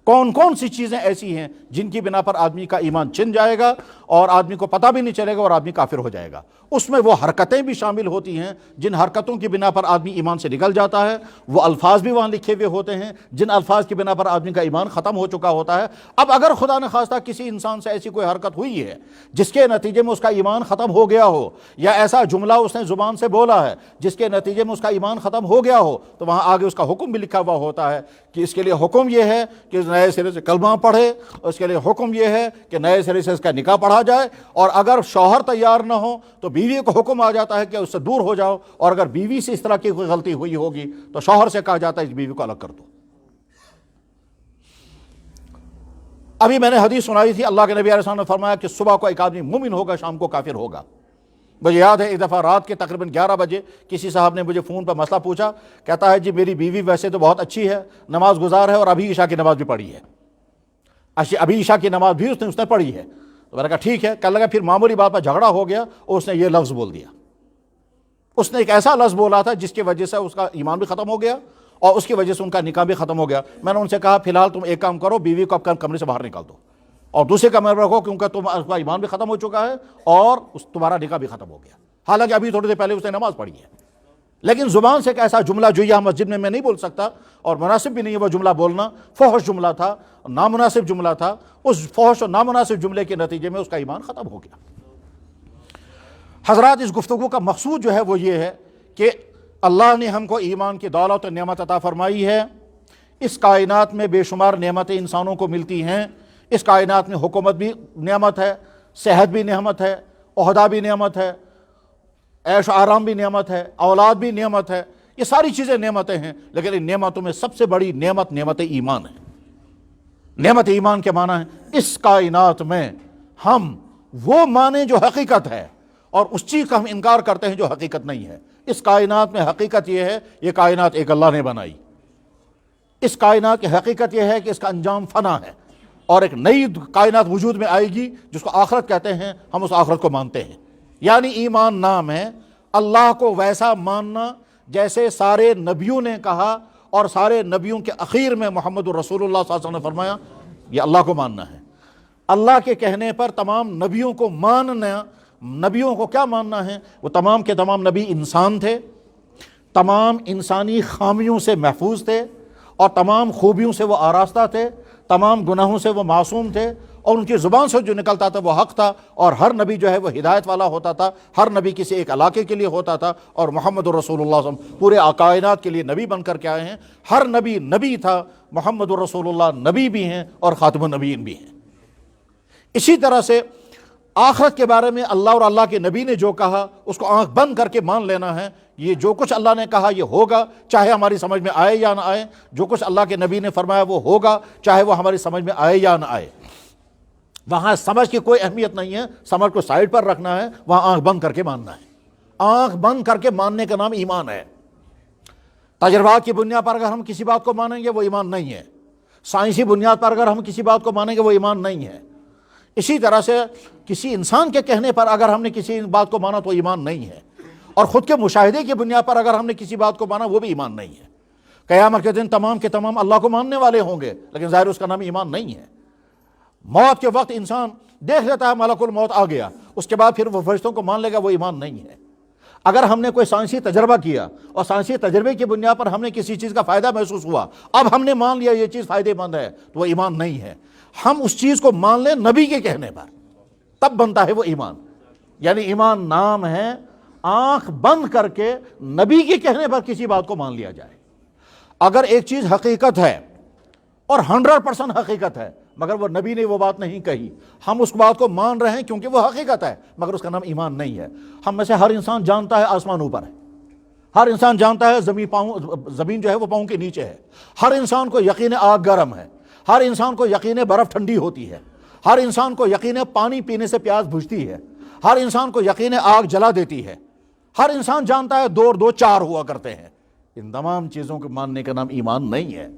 کون کون سی چیزیں ایسی ہیں جن کی بنا پر آدمی کا ایمان چھن جائے گا اور آدمی کو پتہ بھی نہیں چلے گا اور آدمی کافر ہو جائے گا؟ اس میں وہ حرکتیں بھی شامل ہوتی ہیں جن حرکتوں کی بنا پر آدمی ایمان سے نکل جاتا ہے، وہ الفاظ بھی وہاں لکھے ہوئے ہوتے ہیں جن الفاظ کی بنا پر آدمی کا ایمان ختم ہو چکا ہوتا ہے۔ اب اگر خدا نخواستہ کسی انسان سے ایسی کوئی حرکت ہوئی ہے جس کے نتیجے میں اس کا ایمان ختم ہو گیا ہو، یا ایسا جملہ اس نے زبان سے بولا ہے جس کے نتیجے میں اس کا ایمان ختم ہو گیا ہو، تو وہاں آگے اس کا حکم بھی لکھا ہوا ہوتا ہے کہ اس کے لیے حکم یہ ہے کہ نئے سرے سے کلمہ پڑھے، اس کے لیے حکم یہ ہے کہ نئے سرے سے اس کا نکاح پڑھا جائے، اور اگر شوہر تیار نہ ہو تو بیوی کو حکم آ جاتا ہے کہ اس سے دور ہو جاؤ، اور اگر بیوی سے اس طرح کی کوئی غلطی ہوئی ہوگی تو شوہر سے کہا جاتا ہے اس بیوی کو الگ کر دو۔ ابھی میں نے حدیث سنائی تھی، اللہ کے نبی علیہ السلام نے فرمایا کہ صبح کو ایک آدمی مومن ہوگا، شام کو کافر ہوگا۔ مجھے یاد ہے ایک دفعہ رات کے تقریباً 11 بجے کسی صاحب نے مجھے فون پر مسئلہ پوچھا، کہتا ہے جی میری بیوی ویسے تو بہت اچھی ہے، نماز گزار ہے، اور ابھی عشاء کی نماز بھی پڑھی ہے، ابھی عشاء کی نماز بھی اس نے پڑھی ہے۔ تو میں نے کہا ٹھیک ہے، کہنے لگا پھر معمولی بات پر جھگڑا ہو گیا اور اس نے یہ لفظ بول دیا، اس نے ایک ایسا لفظ بولا تھا جس کی وجہ سے اس کا ایمان بھی ختم ہو گیا اور اس کی وجہ سے ان کا نکاح بھی ختم ہو گیا۔ میں نے ان سے کہا فی الحال تم ایک کام کرو، بیوی کو اپنے کمرے سے باہر نکال دو اور دوسرے کمرے میں رکھو، کیونکہ اس کا ایمان بھی ختم ہو چکا ہے اور تمہارا نکاح بھی ختم ہو گیا۔ حالانکہ ابھی تھوڑی دیر پہلے اس نے نماز پڑھی ہے، لیکن زبان سے ایک ایسا جملہ جو یہاں مسجد میں نہیں بول سکتا اور مناسب بھی نہیں ہے وہ جملہ بولنا، فحش جملہ تھا، نامناسب جملہ تھا، اس فحش اور نامناسب جملے کے نتیجے میں اس کا ایمان ختم ہو گیا۔ حضرات، اس گفتگو کا مقصود جو ہے وہ یہ ہے کہ اللہ نے ہم کو ایمان کی دولت اور نعمت عطا فرمائی ہے۔ اس کائنات میں بے شمار نعمتیں انسانوں کو ملتی ہیں۔ اس کائنات میں حکومت بھی نعمت ہے، صحت بھی نعمت ہے، عہدہ بھی نعمت ہے، عیش و آرام بھی نعمت ہے، اولاد بھی نعمت ہے، یہ ساری چیزیں نعمتیں ہیں، لیکن ان نعمتوں میں سب سے بڑی نعمت ایمان ہے۔ نعمت ایمان کے معنی ہے اس کائنات میں ہم وہ مانیں جو حقیقت ہے اور اس چیز کا ہم انکار کرتے ہیں جو حقیقت نہیں ہے۔ اس کائنات میں حقیقت یہ ہے یہ کائنات ایک اللہ نے بنائی۔ اس کائنات کی حقیقت یہ ہے کہ اس کا انجام فنا ہے اور ایک نئی کائنات وجود میں آئے گی جس کو آخرت کہتے ہیں، ہم اس آخرت کو مانتے ہیں۔ یعنی ایمان نام ہے اللہ کو ویسا ماننا جیسے سارے نبیوں نے کہا، اور سارے نبیوں کے اخیر میں محمد رسول اللہ صلی اللہ علیہ وسلم نے فرمایا یہ اللہ کو ماننا ہے۔ اللہ کے کہنے پر تمام نبیوں کو ماننا، نبیوں کو کیا ماننا ہے؟ وہ تمام کے تمام نبی انسان تھے، تمام انسانی خامیوں سے محفوظ تھے اور تمام خوبیوں سے وہ آراستہ تھے، تمام گناہوں سے وہ معصوم تھے، اور ان کی زبان سے جو نکلتا تھا وہ حق تھا، اور ہر نبی جو ہے وہ ہدایت والا ہوتا تھا، ہر نبی کسی ایک علاقے کے لیے ہوتا تھا، اور محمد رسول اللہ صلی اللہ علیہ وسلم پورے کائنات کے لیے نبی بن کر کے آئے ہیں۔ ہر نبی تھا، محمد رسول اللہ نبی بھی ہیں اور خاتم النبیین بھی ہیں۔ اسی طرح سے آخرت کے بارے میں اللہ اور اللہ کے نبی نے جو کہا اس کو آنکھ بند کر کے مان لینا ہے۔ یہ جو کچھ اللہ نے کہا یہ ہوگا، چاہے ہماری سمجھ میں آئے یا نہ آئے۔ جو کچھ اللہ کے نبی نے فرمایا وہ ہوگا، چاہے وہ ہماری سمجھ میں آئے یا نہ آئے۔ وہاں سمجھ کی کوئی اہمیت نہیں ہے، سمجھ کو سائڈ پر رکھنا ہے، وہاں آنکھ بند کر کے ماننا ہے۔ آنکھ بند کر کے ماننے کا نام ایمان ہے۔ تجربات کی بنیاد پر اگر ہم کسی بات کو مانیں گے وہ ایمان نہیں ہے، سائنسی بنیاد پر اگر ہم کسی بات کو مانیں گے وہ ایمان نہیں ہے۔ اسی طرح سے کسی انسان کے کہنے پر اگر ہم نے کسی بات کو مانا تو ایمان نہیں ہے، اور خود کے مشاہدے کی بنیاد پر اگر ہم نے کسی بات کو مانا وہ بھی ایمان نہیں ہے۔ قیامت کے دن تمام کے تمام اللہ کو ماننے والے ہوں گے، لیکن ظاہر اس کا نام ایمان نہیں ہے۔ موت کے وقت انسان دیکھ لیتا ہے ملک الموت آ گیا، اس کے بعد پھر وہ فرشتوں کو مان لے گا، وہ ایمان نہیں ہے۔ اگر ہم نے کوئی سائنسی تجربہ کیا اور سائنسی تجربے کی بنیاد پر ہم نے کسی چیز کا فائدہ محسوس ہوا، اب ہم نے مان لیا یہ چیز فائدے مند ہے، تو وہ ایمان نہیں ہے۔ ہم اس چیز کو مان لیں نبی کے کہنے پر، تب بنتا ہے وہ ایمان۔ یعنی ایمان نام ہے آنکھ بند کر کے نبی کے کہنے پر کسی بات کو مان لیا جائے۔ اگر ایک چیز حقیقت ہے اور 100% حقیقت ہے مگر وہ نبی نے وہ بات نہیں کہی، ہم اس بات کو مان رہے ہیں کیونکہ وہ حقیقت ہے، مگر اس کا نام ایمان نہیں ہے۔ ہم میں سے ہر انسان جانتا ہے آسمان اوپر ہے، ہر انسان جانتا ہے زمین جو ہے وہ پاؤں کے نیچے ہے، ہر انسان کو یقین آگ گرم ہے، ہر انسان کو یقین برف ٹھنڈی ہوتی ہے، ہر انسان کو یقین پانی پینے سے پیاس بجھتی ہے، ہر انسان کو یقین آگ جلا دیتی ہے، ہر انسان جانتا ہے 2 اور 2 4 ہوا کرتے ہیں۔ ان تمام چیزوں کو ماننے کا نام ایمان نہیں ہے۔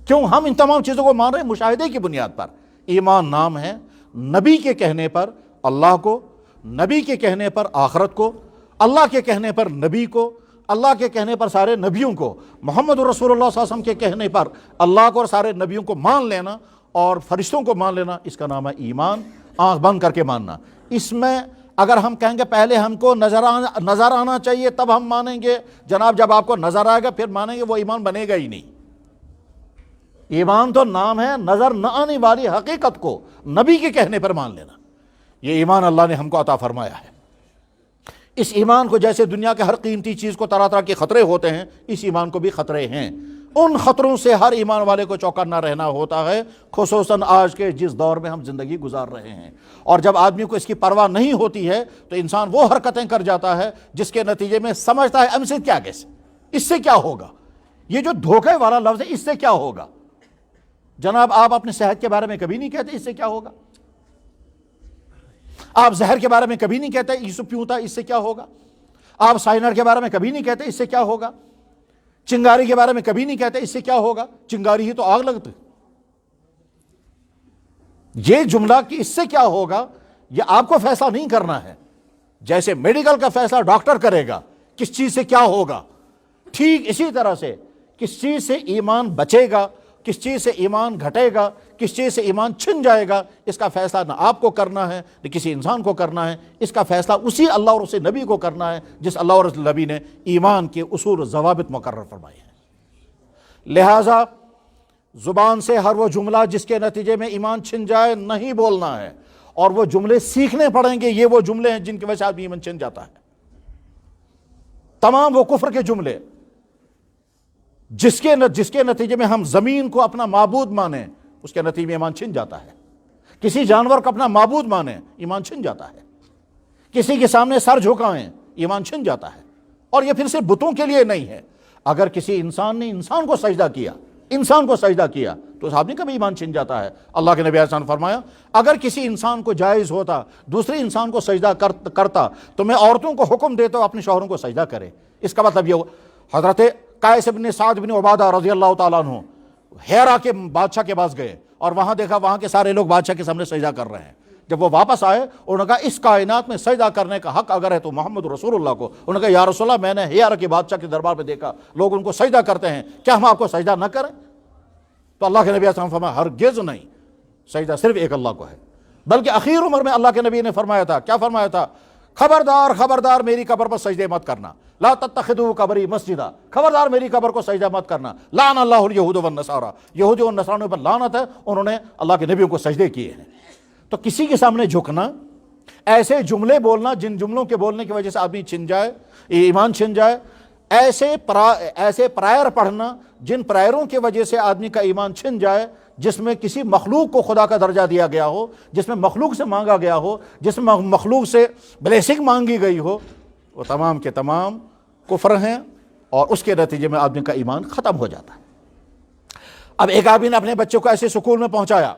کیوں ہم ان تمام چیزوں کو مان رہے ہیں؟ مشاہدے کی بنیاد پر۔ ایمان نام ہے نبی کے کہنے پر اللہ کو، نبی کے کہنے پر آخرت کو، اللہ کے کہنے پر نبی کو، اللہ کے کہنے پر سارے نبیوں کو، محمد رسول اللہ صلی اللہ علیہ وسلم کے کہنے پر اللہ کو اور سارے نبیوں کو مان لینا اور فرشتوں کو مان لینا، اس کا نام ہے ایمان، آنکھ بند کر کے ماننا۔ اس میں اگر ہم کہیں گے پہلے ہم کو نظر آنا چاہیے تب ہم مانیں گے، جناب جب آپ کو نظر آئے گا پھر مانیں گے، وہ ایمان بنے گا ہی نہیں۔ ایمان تو نام ہے نظر نہ آنے والی حقیقت کو نبی کے کہنے پر مان لینا، یہ ایمان اللہ نے ہم کو عطا فرمایا ہے۔ اس ایمان کو جیسے دنیا کے ہر قیمتی چیز کو طرح طرح کے خطرے ہوتے ہیں، اس ایمان کو بھی خطرے ہیں۔ ان خطروں سے ہر ایمان والے کو چوکنا رہنا ہوتا ہے، خصوصاً آج کے جس دور میں ہم زندگی گزار رہے ہیں۔ اور جب آدمی کو اس کی پرواہ نہیں ہوتی ہے تو انسان وہ حرکتیں کر جاتا ہے جس کے نتیجے میں سمجھتا ہے ہم سے کیا کیسے، اس سے کیا ہوگا، یہ جو دھوکے والا لفظ ہے اس سے کیا ہوگا۔ جناب آپ اپنے صحت کے بارے میں کبھی نہیں کہتے اس سے کیا ہوگا، آپ زہر کے بارے میں کبھی نہیں کہتے یہ پیوتا اس سے کیا ہوگا، آپ سائنر کے بارے میں کبھی نہیں کہتے اس سے کیا ہوگا، چنگاری کے بارے میں کبھی نہیں کہتے اس سے کیا ہوگا، چنگاری ہی تو آگ لگتی۔ یہ جملہ کہ اس سے کیا ہوگا یہ آپ کو فیصلہ نہیں کرنا ہے، جیسے میڈیکل کا فیصلہ ڈاکٹر کرے گا کس چیز سے کیا ہوگا، ٹھیک اسی طرح سے کس چیز سے ایمان بچے گا، کس چیز سے ایمان گھٹے گا، کس چیز سے ایمان چھن جائے گا، اس کا فیصلہ نہ آپ کو کرنا ہے نہ کسی انسان کو کرنا ہے، اس کا فیصلہ اسی اللہ اور اس نبی کو کرنا ہے جس اللہ اور اس نبی نے ایمان کے اصول و ضوابط مقرر فرمائے ہیں۔ لہٰذا زبان سے ہر وہ جملہ جس کے نتیجے میں ایمان چھن جائے نہیں بولنا ہے، اور وہ جملے سیکھنے پڑیں گے، یہ وہ جملے ہیں جن کی وجہ سے آدمی ایمان چھن جاتا ہے۔ تمام وہ کفر کے جملے جس کے نتیجے میں ہم زمین کو اپنا معبود مانیں، اس کے نتیجے میں ایمان چھن جاتا ہے۔ کسی جانور کو اپنا معبود مانیں، ایمان چھن جاتا ہے۔ کسی کے سامنے سر جھکائیں، ایمان چھن جاتا ہے۔ اور یہ پھر صرف بتوں کے لیے نہیں ہے، اگر کسی انسان نے انسان کو سجدہ کیا تو اس آدمی کا بھی ایمان چھن جاتا ہے۔ اللہ کے نبی علیہ السلام نے فرمایا اگر کسی انسان کو جائز ہوتا دوسرے انسان کو سجدہ کرتا تو میں عورتوں کو حکم دیتا ہوں اپنے شوہروں کو سجدہ کرے۔ اس کا مطلب یہ ہوا حضرت قیس بن سعد بن عبادہ رضی اللہ تعالیٰ عنہ ہیرا کے بادشاہ کے پاس گئے اور وہاں دیکھا وہاں کے سارے لوگ بادشاہ کے سامنے سجدہ کر رہے ہیں۔ جب وہ واپس آئے انہوں نے کہا اس کائنات میں سجدہ کرنے کا حق اگر ہے تو محمد رسول اللہ کو۔ انہوں نے کہا یا رسول اللہ میں نے ہیرا کے بادشاہ کے دربار میں دیکھا لوگ ان کو سجدہ کرتے ہیں، کیا ہم آپ کو سجدہ نہ کریں؟ تو اللہ کے نبی علیہ السلام نے فرمایا ہرگز نہیں، سجدہ صرف ایک اللہ کو ہے۔ بلکہ اخیر عمر میں اللہ کے نبی نے فرمایا تھا، کیا فرمایا تھا؟ خبردار خبردار میری قبر پر سجدے مت کرنا، لا تتخذوا قبری مسجدہ، خبردار میری قبر کو سجدہ مت کرنا، لعن اللہ الیہود والنصارى، یہودی اور نصاروں پر لعنت ہے، انہوں نے اللہ کے نبیوں کو سجدے کیے ہیں۔ تو کسی کے سامنے جھکنا، ایسے جملے بولنا جن جملوں کے بولنے کی وجہ سے آدمی چھن جائے، ایمان چھن جائے، ایسے پرائر پڑھنا جن پرائروں کی وجہ سے آدمی کا ایمان چھن جائے، جس میں کسی مخلوق کو خدا کا درجہ دیا گیا ہو، جس میں مخلوق سے مانگا گیا ہو، جس میں مخلوق سے بلیسنگ مانگی گئی ہو، وہ تمام کے تمام کفر ہیں، اور اس کے نتیجے میں آدمی کا ایمان ختم ہو جاتا ہے۔ اب ایک آدمی نے اپنے بچوں کو ایسے سکول میں پہنچایا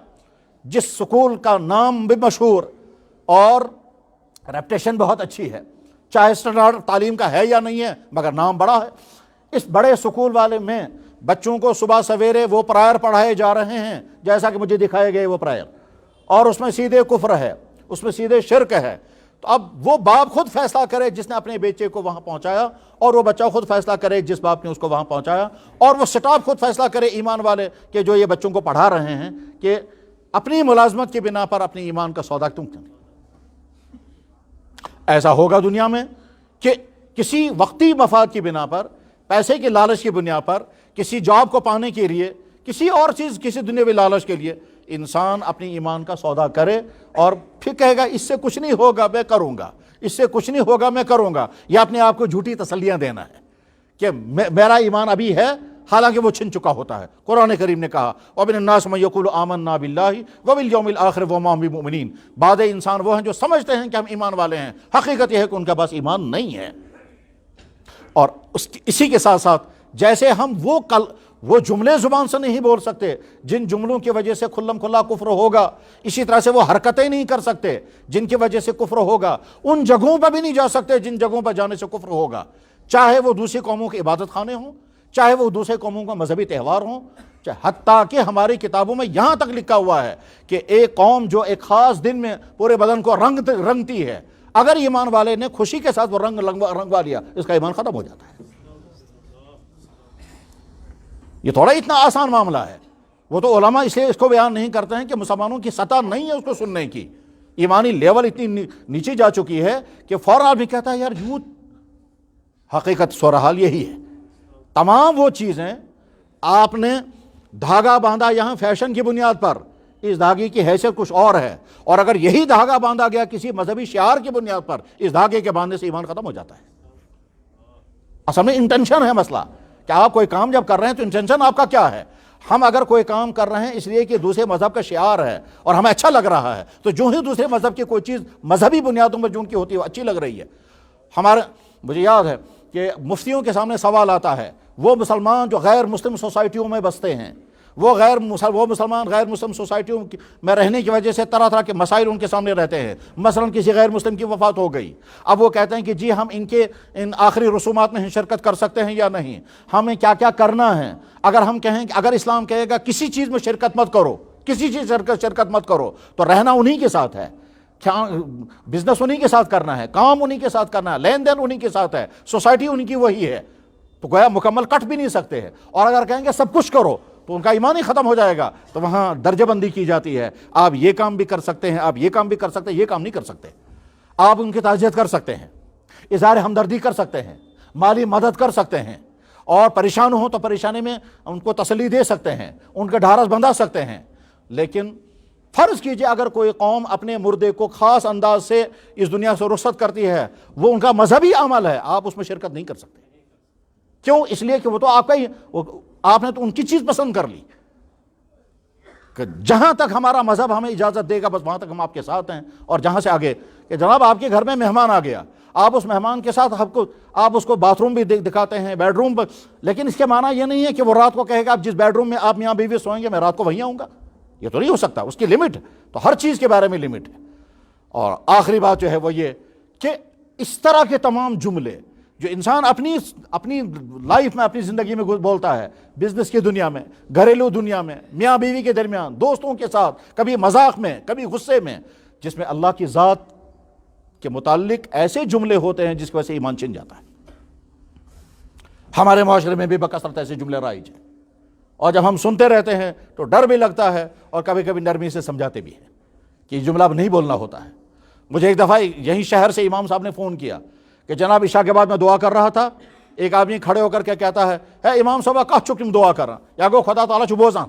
جس سکول کا نام بھی مشہور اور ریپوٹیشن بہت اچھی ہے، چاہے اسٹینڈرڈ تعلیم کا ہے یا نہیں ہے مگر نام بڑا ہے۔ اس بڑے سکول والے میں بچوں کو صبح سویرے وہ پرائر پڑھائے جا رہے ہیں جیسا کہ مجھے دکھائے گئے وہ پرائر، اور اس میں سیدھے کفر ہے، اس میں سیدھے شرک ہے۔ تو اب وہ باپ خود فیصلہ کرے جس نے اپنے بیٹے کو وہاں پہنچایا، اور وہ بچہ خود فیصلہ کرے جس باپ نے اس کو وہاں پہنچایا، اور وہ سٹاف خود فیصلہ کرے ایمان والے کہ جو یہ بچوں کو پڑھا رہے ہیں کہ اپنی ملازمت کی بنا پر اپنی ایمان کا سودا تم کریں۔ ایسا ہوگا دنیا میں کہ کسی وقتی مفاد کی بنا پر، پیسے کی لالچ کی بنیاد پر، کسی جاب کو پانے کے لیے، کسی اور چیز، کسی دنیاوی لالچ کے لیے انسان اپنی ایمان کا سودا کرے اور پھر کہے گا اس سے کچھ نہیں ہوگا میں کروں گا، اس سے کچھ نہیں ہوگا میں کروں گا، یا اپنے آپ کو جھوٹی تسلیاں دینا ہے کہ میرا ایمان ابھی ہے حالانکہ وہ چھن چکا ہوتا ہے۔ قرآن کریم نے کہا وَمِنَ النَّاسِ مَن يَقُولُ آمَنَّا بِاللَّهِ وَبِالْيَوْمِ الْآخِرِ وَمَا هُم بِمُؤْمِنِينَ۔ بعض انسان وہ ہیں جو سمجھتے ہیں کہ ہم ایمان والے ہیں، حقیقت یہ ہے کہ ان کا پاس ایمان نہیں ہے۔ اور اسی کے ساتھ ساتھ جیسے ہم وہ جملے زبان سے نہیں بول سکتے جن جملوں کی وجہ سے کھلم کھلا کفر ہوگا، اسی طرح سے وہ حرکتیں نہیں کر سکتے جن کی وجہ سے کفر ہوگا، ان جگہوں پر بھی نہیں جا سکتے جن جگہوں پر جانے سے کفر ہوگا، چاہے وہ دوسری قوموں کے عبادت خانے ہوں، چاہے وہ دوسرے قوموں کا مذہبی تہوار ہوں، حتیٰ کہ ہماری کتابوں میں یہاں تک لکھا ہوا ہے کہ ایک قوم جو ایک خاص دن میں پورے بدن کو رنگتی ہے، اگر ایمان والے نے خوشی کے ساتھ وہ رنگ رنگوا لیا اس کا ایمان ختم ہو جاتا ہے۔ یہ تھوڑا اتنا آسان معاملہ ہے. وہ تو علماء اس لیے اس کو بیان نہیں کرتے ہیں کہ مسلمانوں کی سطح نہیں ہے اس کو سننے کی، ایمانی لیول اتنی نیچے جا چکی ہے کہ فوراً آدمی کہتا ہے یار یوں. حقیقت صورتحال یہی ہے. تمام وہ چیزیں آپ نے دھاگا باندھا یہاں فیشن کی بنیاد پر، اس دھاگے کی حیثیت کچھ اور ہے، اور اگر یہی دھاگا باندھا گیا کسی مذہبی شعار کی بنیاد پر، اس دھاگے کے باندھنے سے ایمان ختم ہو جاتا ہے. اصل میں انٹینشن ہے مسئلہ کہ آپ کوئی کام جب کر رہے ہیں تو انٹینشن آپ کا کیا ہے. ہم اگر کوئی کام کر رہے ہیں اس لیے کہ دوسرے مذہب کا شعار ہے اور ہمیں اچھا لگ رہا ہے، تو جو ہی دوسرے مذہب کی کوئی چیز مذہبی بنیادوں پر جو ان کی ہوتی ہے وہ اچھی لگ رہی ہے. مجھے یاد ہے کہ مفتیوں کے سامنے سوال آتا ہے، وہ مسلمان جو غیر مسلم سوسائٹیوں میں بستے ہیں، وہ مسلمان غیر مسلم سوسائٹیوں میں رہنے کی وجہ سے طرح طرح کے مسائل ان کے سامنے رہتے ہیں. مثلا کسی غیر مسلم کی وفات ہو گئی، اب وہ کہتے ہیں کہ جی ہم ان آخری رسومات میں شرکت کر سکتے ہیں یا نہیں، ہمیں کیا کیا کرنا ہے. اگر ہم کہیں کہ اگر اسلام کہے گا کسی چیز میں شرکت مت کرو، کسی چیز شرکت مت کرو، تو رہنا انہی کے ساتھ ہے، بزنس انہی کے ساتھ کرنا ہے، کام انہی کے ساتھ کرنا ہے، لین دین انہی کے ساتھ ہے، سوسائٹی انہی کی وہی ہے، تو گویا مکمل کٹ بھی نہیں سکتے ہیں. اور اگر کہیں گے سب کچھ کرو تو ان کا ایمان ہی ختم ہو جائے گا. تو وہاں درجہ بندی کی جاتی ہے، آپ یہ کام بھی کر سکتے ہیں، آپ یہ کام بھی کر سکتے ہیں، یہ کام نہیں کر سکتے. آپ ان کی تعزیت کر سکتے ہیں، اظہار ہمدردی کر سکتے ہیں، مالی مدد کر سکتے ہیں، اور پریشان ہوں تو پریشانی میں ان کو تسلی دے سکتے ہیں، ان کا ڈھارس بندھا سکتے ہیں. لیکن فرض کیجئے اگر کوئی قوم اپنے مردے کو خاص انداز سے اس دنیا سے رخصت کرتی ہے، وہ ان کا مذہبی عمل ہے، آپ اس میں شرکت نہیں کر سکتے. کیوں؟ اس لیے کہ وہ تو آپ کا ہی، آپ نے تو ان کی چیز پسند کر لی کہ جہاں تک ہمارا مذہب ہمیں اجازت دے گا بس وہاں تک ہم آپ کے ساتھ ہیں. اور جہاں سے آگے کہ جناب آپ کے گھر میں مہمان آ گیا، آپ اس مہمان کے ساتھ آپ اس کو باتھ روم بھی دکھاتے ہیں، بیڈ روم، لیکن اس کے معنی یہ نہیں ہے کہ وہ رات کو کہے گا آپ جس بیڈ روم میں آپ میاں بیوی سوئیں گے میں رات کو وہیں آؤں گا. یہ تو نہیں ہو سکتا، اس کی لمٹ ہے. تو ہر چیز کے بارے میں لمٹ ہے. اور آخری بات جو ہے وہ یہ کہ اس طرح کے تمام جملے جو انسان اپنی لائف میں، اپنی زندگی میں بولتا ہے، بزنس کی دنیا میں، گھریلو دنیا میں، میاں بیوی کے درمیان، دوستوں کے ساتھ، کبھی مذاق میں، کبھی غصے میں، جس میں اللہ کی ذات کے متعلق ایسے جملے ہوتے ہیں جس کی وجہ سے ایمان چھن جاتا ہے. ہمارے معاشرے میں بھی بکثرت ایسے جملے رائج ہیں، اور جب ہم سنتے رہتے ہیں تو ڈر بھی لگتا ہے، اور کبھی کبھی نرمی سے سمجھاتے بھی ہیں کہ یہ جملہ اب نہیں بولنا ہوتا ہے. مجھے ایک دفعہ یہیں شہر سے امام صاحب نے فون کیا کہ جناب عشاء کے بعد میں دعا کر رہا تھا، ایک آدمی کھڑے ہو کر کے کہتا ہے اے امام صاحب کہ چک تم دعا کر رہا یا گو خدا تعالیٰ چبوزاں،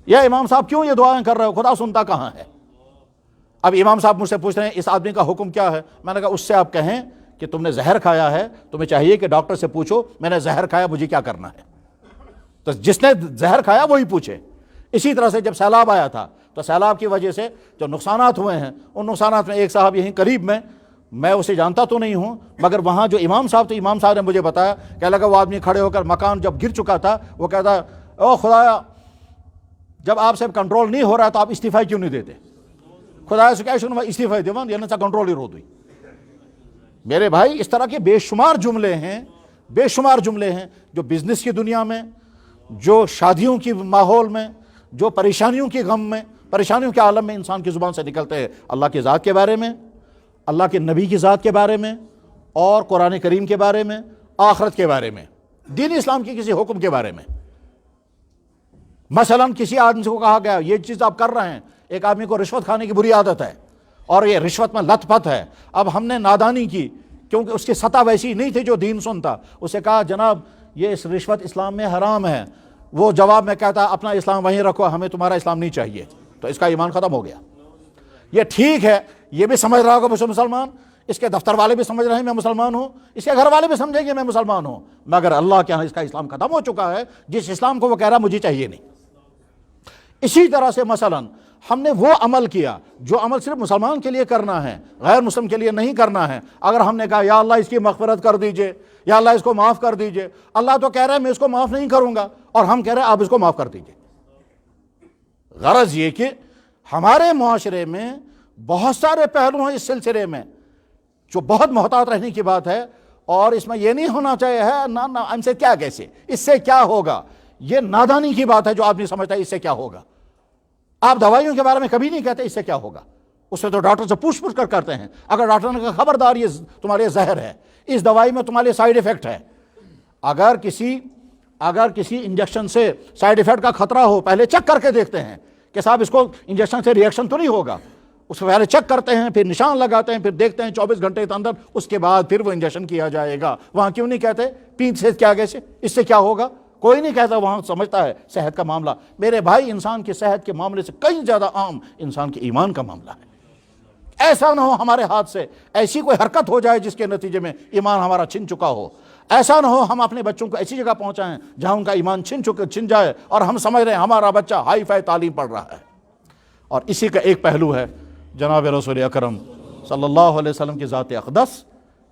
یا امام صاحب کیوں یہ دعائیں کر رہے ہو، خدا سنتا کہاں ہے. اب امام صاحب مجھ سے پوچھ رہے ہیں اس آدمی کا حکم کیا ہے. میں نے کہا اس سے آپ کہیں کہ تم نے زہر کھایا ہے، تمہیں چاہیے کہ ڈاکٹر سے پوچھو میں نے زہر کھایا مجھے کیا کرنا ہے. تو جس نے زہر کھایا وہی پوچھے. اسی طرح سے جب سیلاب آیا تھا تو سیلاب کی وجہ سے جو نقصانات ہوئے ہیں، ان نقصانات میں ایک صاحب یہیں قریب میں اسے جانتا تو نہیں ہوں، مگر وہاں جو امام صاحب تھے، امام صاحب نے مجھے بتایا کہ لگا وہ آدمی کھڑے ہو کر مکان جب گر چکا تھا وہ کہتا او خدایا جب آپ سے کنٹرول نہیں ہو رہا تو آپ استعفاء کیوں نہیں دیتے، خدایا سے کیا شنو استعفاء دیوان یہ نہ کنٹرول ہی رو دوئی. میرے بھائی اس طرح کے بے شمار جملے ہیں جو بزنس کی دنیا میں، جو شادیوں کی ماحول میں، جو پریشانیوں کے غم میں، پریشانیوں کے عالم میں انسان کی زبان سے نکلتے ہیں. اللہ کی ذات کے بارے میں، اللہ کے نبی کی ذات کے بارے میں، اور قرآن کریم کے بارے میں، آخرت کے بارے میں، دین اسلام کی کسی حکم کے بارے میں. مثلا کسی آدمی کو کہا گیا یہ چیز آپ کر رہے ہیں، ایک آدمی کو رشوت کھانے کی بری عادت ہے اور یہ رشوت میں لت پت ہے. اب ہم نے نادانی کی کیونکہ اس کی سطح ویسی نہیں تھی جو دین سنتا. اسے کہا جناب یہ رشوت اسلام میں حرام ہے. وہ جواب میں کہتا اپنا اسلام وہیں رکھو، ہمیں تمہارا اسلام نہیں چاہیے. تو اس کا ایمان ختم ہو گیا. یہ ٹھیک ہے، یہ بھی سمجھ رہا ہوگا مسلمان، اس کے دفتر والے بھی سمجھ رہے ہیں میں مسلمان ہوں، اس کے گھر والے بھی سمجھیں گے میں مسلمان ہوں، مگر اللہ کے ہاں اس کا اسلام ختم ہو چکا ہے. جس اسلام کو وہ کہہ رہا مجھے چاہیے نہیں. اسی طرح سے مثلا ہم نے وہ عمل کیا جو عمل صرف مسلمان کے لیے کرنا ہے، غیر مسلم کے لیے نہیں کرنا ہے. اگر ہم نے کہا یا اللہ اس کی مغفرت کر دیجئے، یا اللہ اس کو معاف کر دیجئے، اللہ تو کہہ رہا ہے میں اس کو معاف نہیں کروں گا، اور ہم کہہ رہے ہیں آپ اس کو معاف کر دیجئے. غرض یہ کہ ہمارے معاشرے میں بہت سارے پہلو ہیں اس سلسلے میں جو بہت محتاط رہنے کی بات ہے. اور اس میں یہ نہیں ہونا چاہیے ہے نہ ہم سے کیا کیسے، اس سے کیا ہوگا، یہ نادانی کی بات ہے جو آدمی سمجھتا ہے اس سے کیا ہوگا. آپ دوائیوں کے بارے میں کبھی نہیں کہتے اس سے کیا ہوگا، اس سے تو ڈاکٹر سے پوچھ کر کرتے ہیں. اگر ڈاکٹر نے کہا خبردار یہ تمہارے زہر ہے، اس دوائی میں تمہارے سائیڈ ایفیکٹ ہے، اگر کسی انجیکشن سے سائیڈ ایفیکٹ کا خطرہ ہو، پہلے چیک کر کے دیکھتے ہیں کہ صاحب اس کو انجیکشن سے ریئیکشن تو نہیں ہوگا، اس کو پہلے چیک کرتے ہیں، پھر نشان لگاتے ہیں، پھر دیکھتے ہیں 24 گھنٹے کے اندر، اس کے بعد پھر وہ انجیکشن کیا جائے گا۔ وہاں کیوں نہیں کہتے پیٹ سے کیا گیسے اس سے کیا ہوگا؟ کوئی نہیں کہتا، وہاں سمجھتا ہے صحت کا معاملہ۔ میرے بھائی، انسان کی صحت کے معاملے سے کئی زیادہ عام انسان کے ایمان کا معاملہ ہے۔ ایسا نہ ہو ہمارے ہاتھ سے ایسی کوئی حرکت ہو جائے جس کے نتیجے میں ایمان ہمارا چھن چکا ہو۔ ایسا نہ ہو ہم اپنے بچوں کو ایسی جگہ پہنچائیں جہاں ان کا ایمان چھن جائے اور ہم سمجھ رہے ہیں ہمارا بچہ ہائی فائی تعلیم پڑھ رہا ہے۔ اور اسی کا ایک پہلو ہے جناب رسول اکرم صلی اللہ علیہ وسلم کی ذات اقدس۔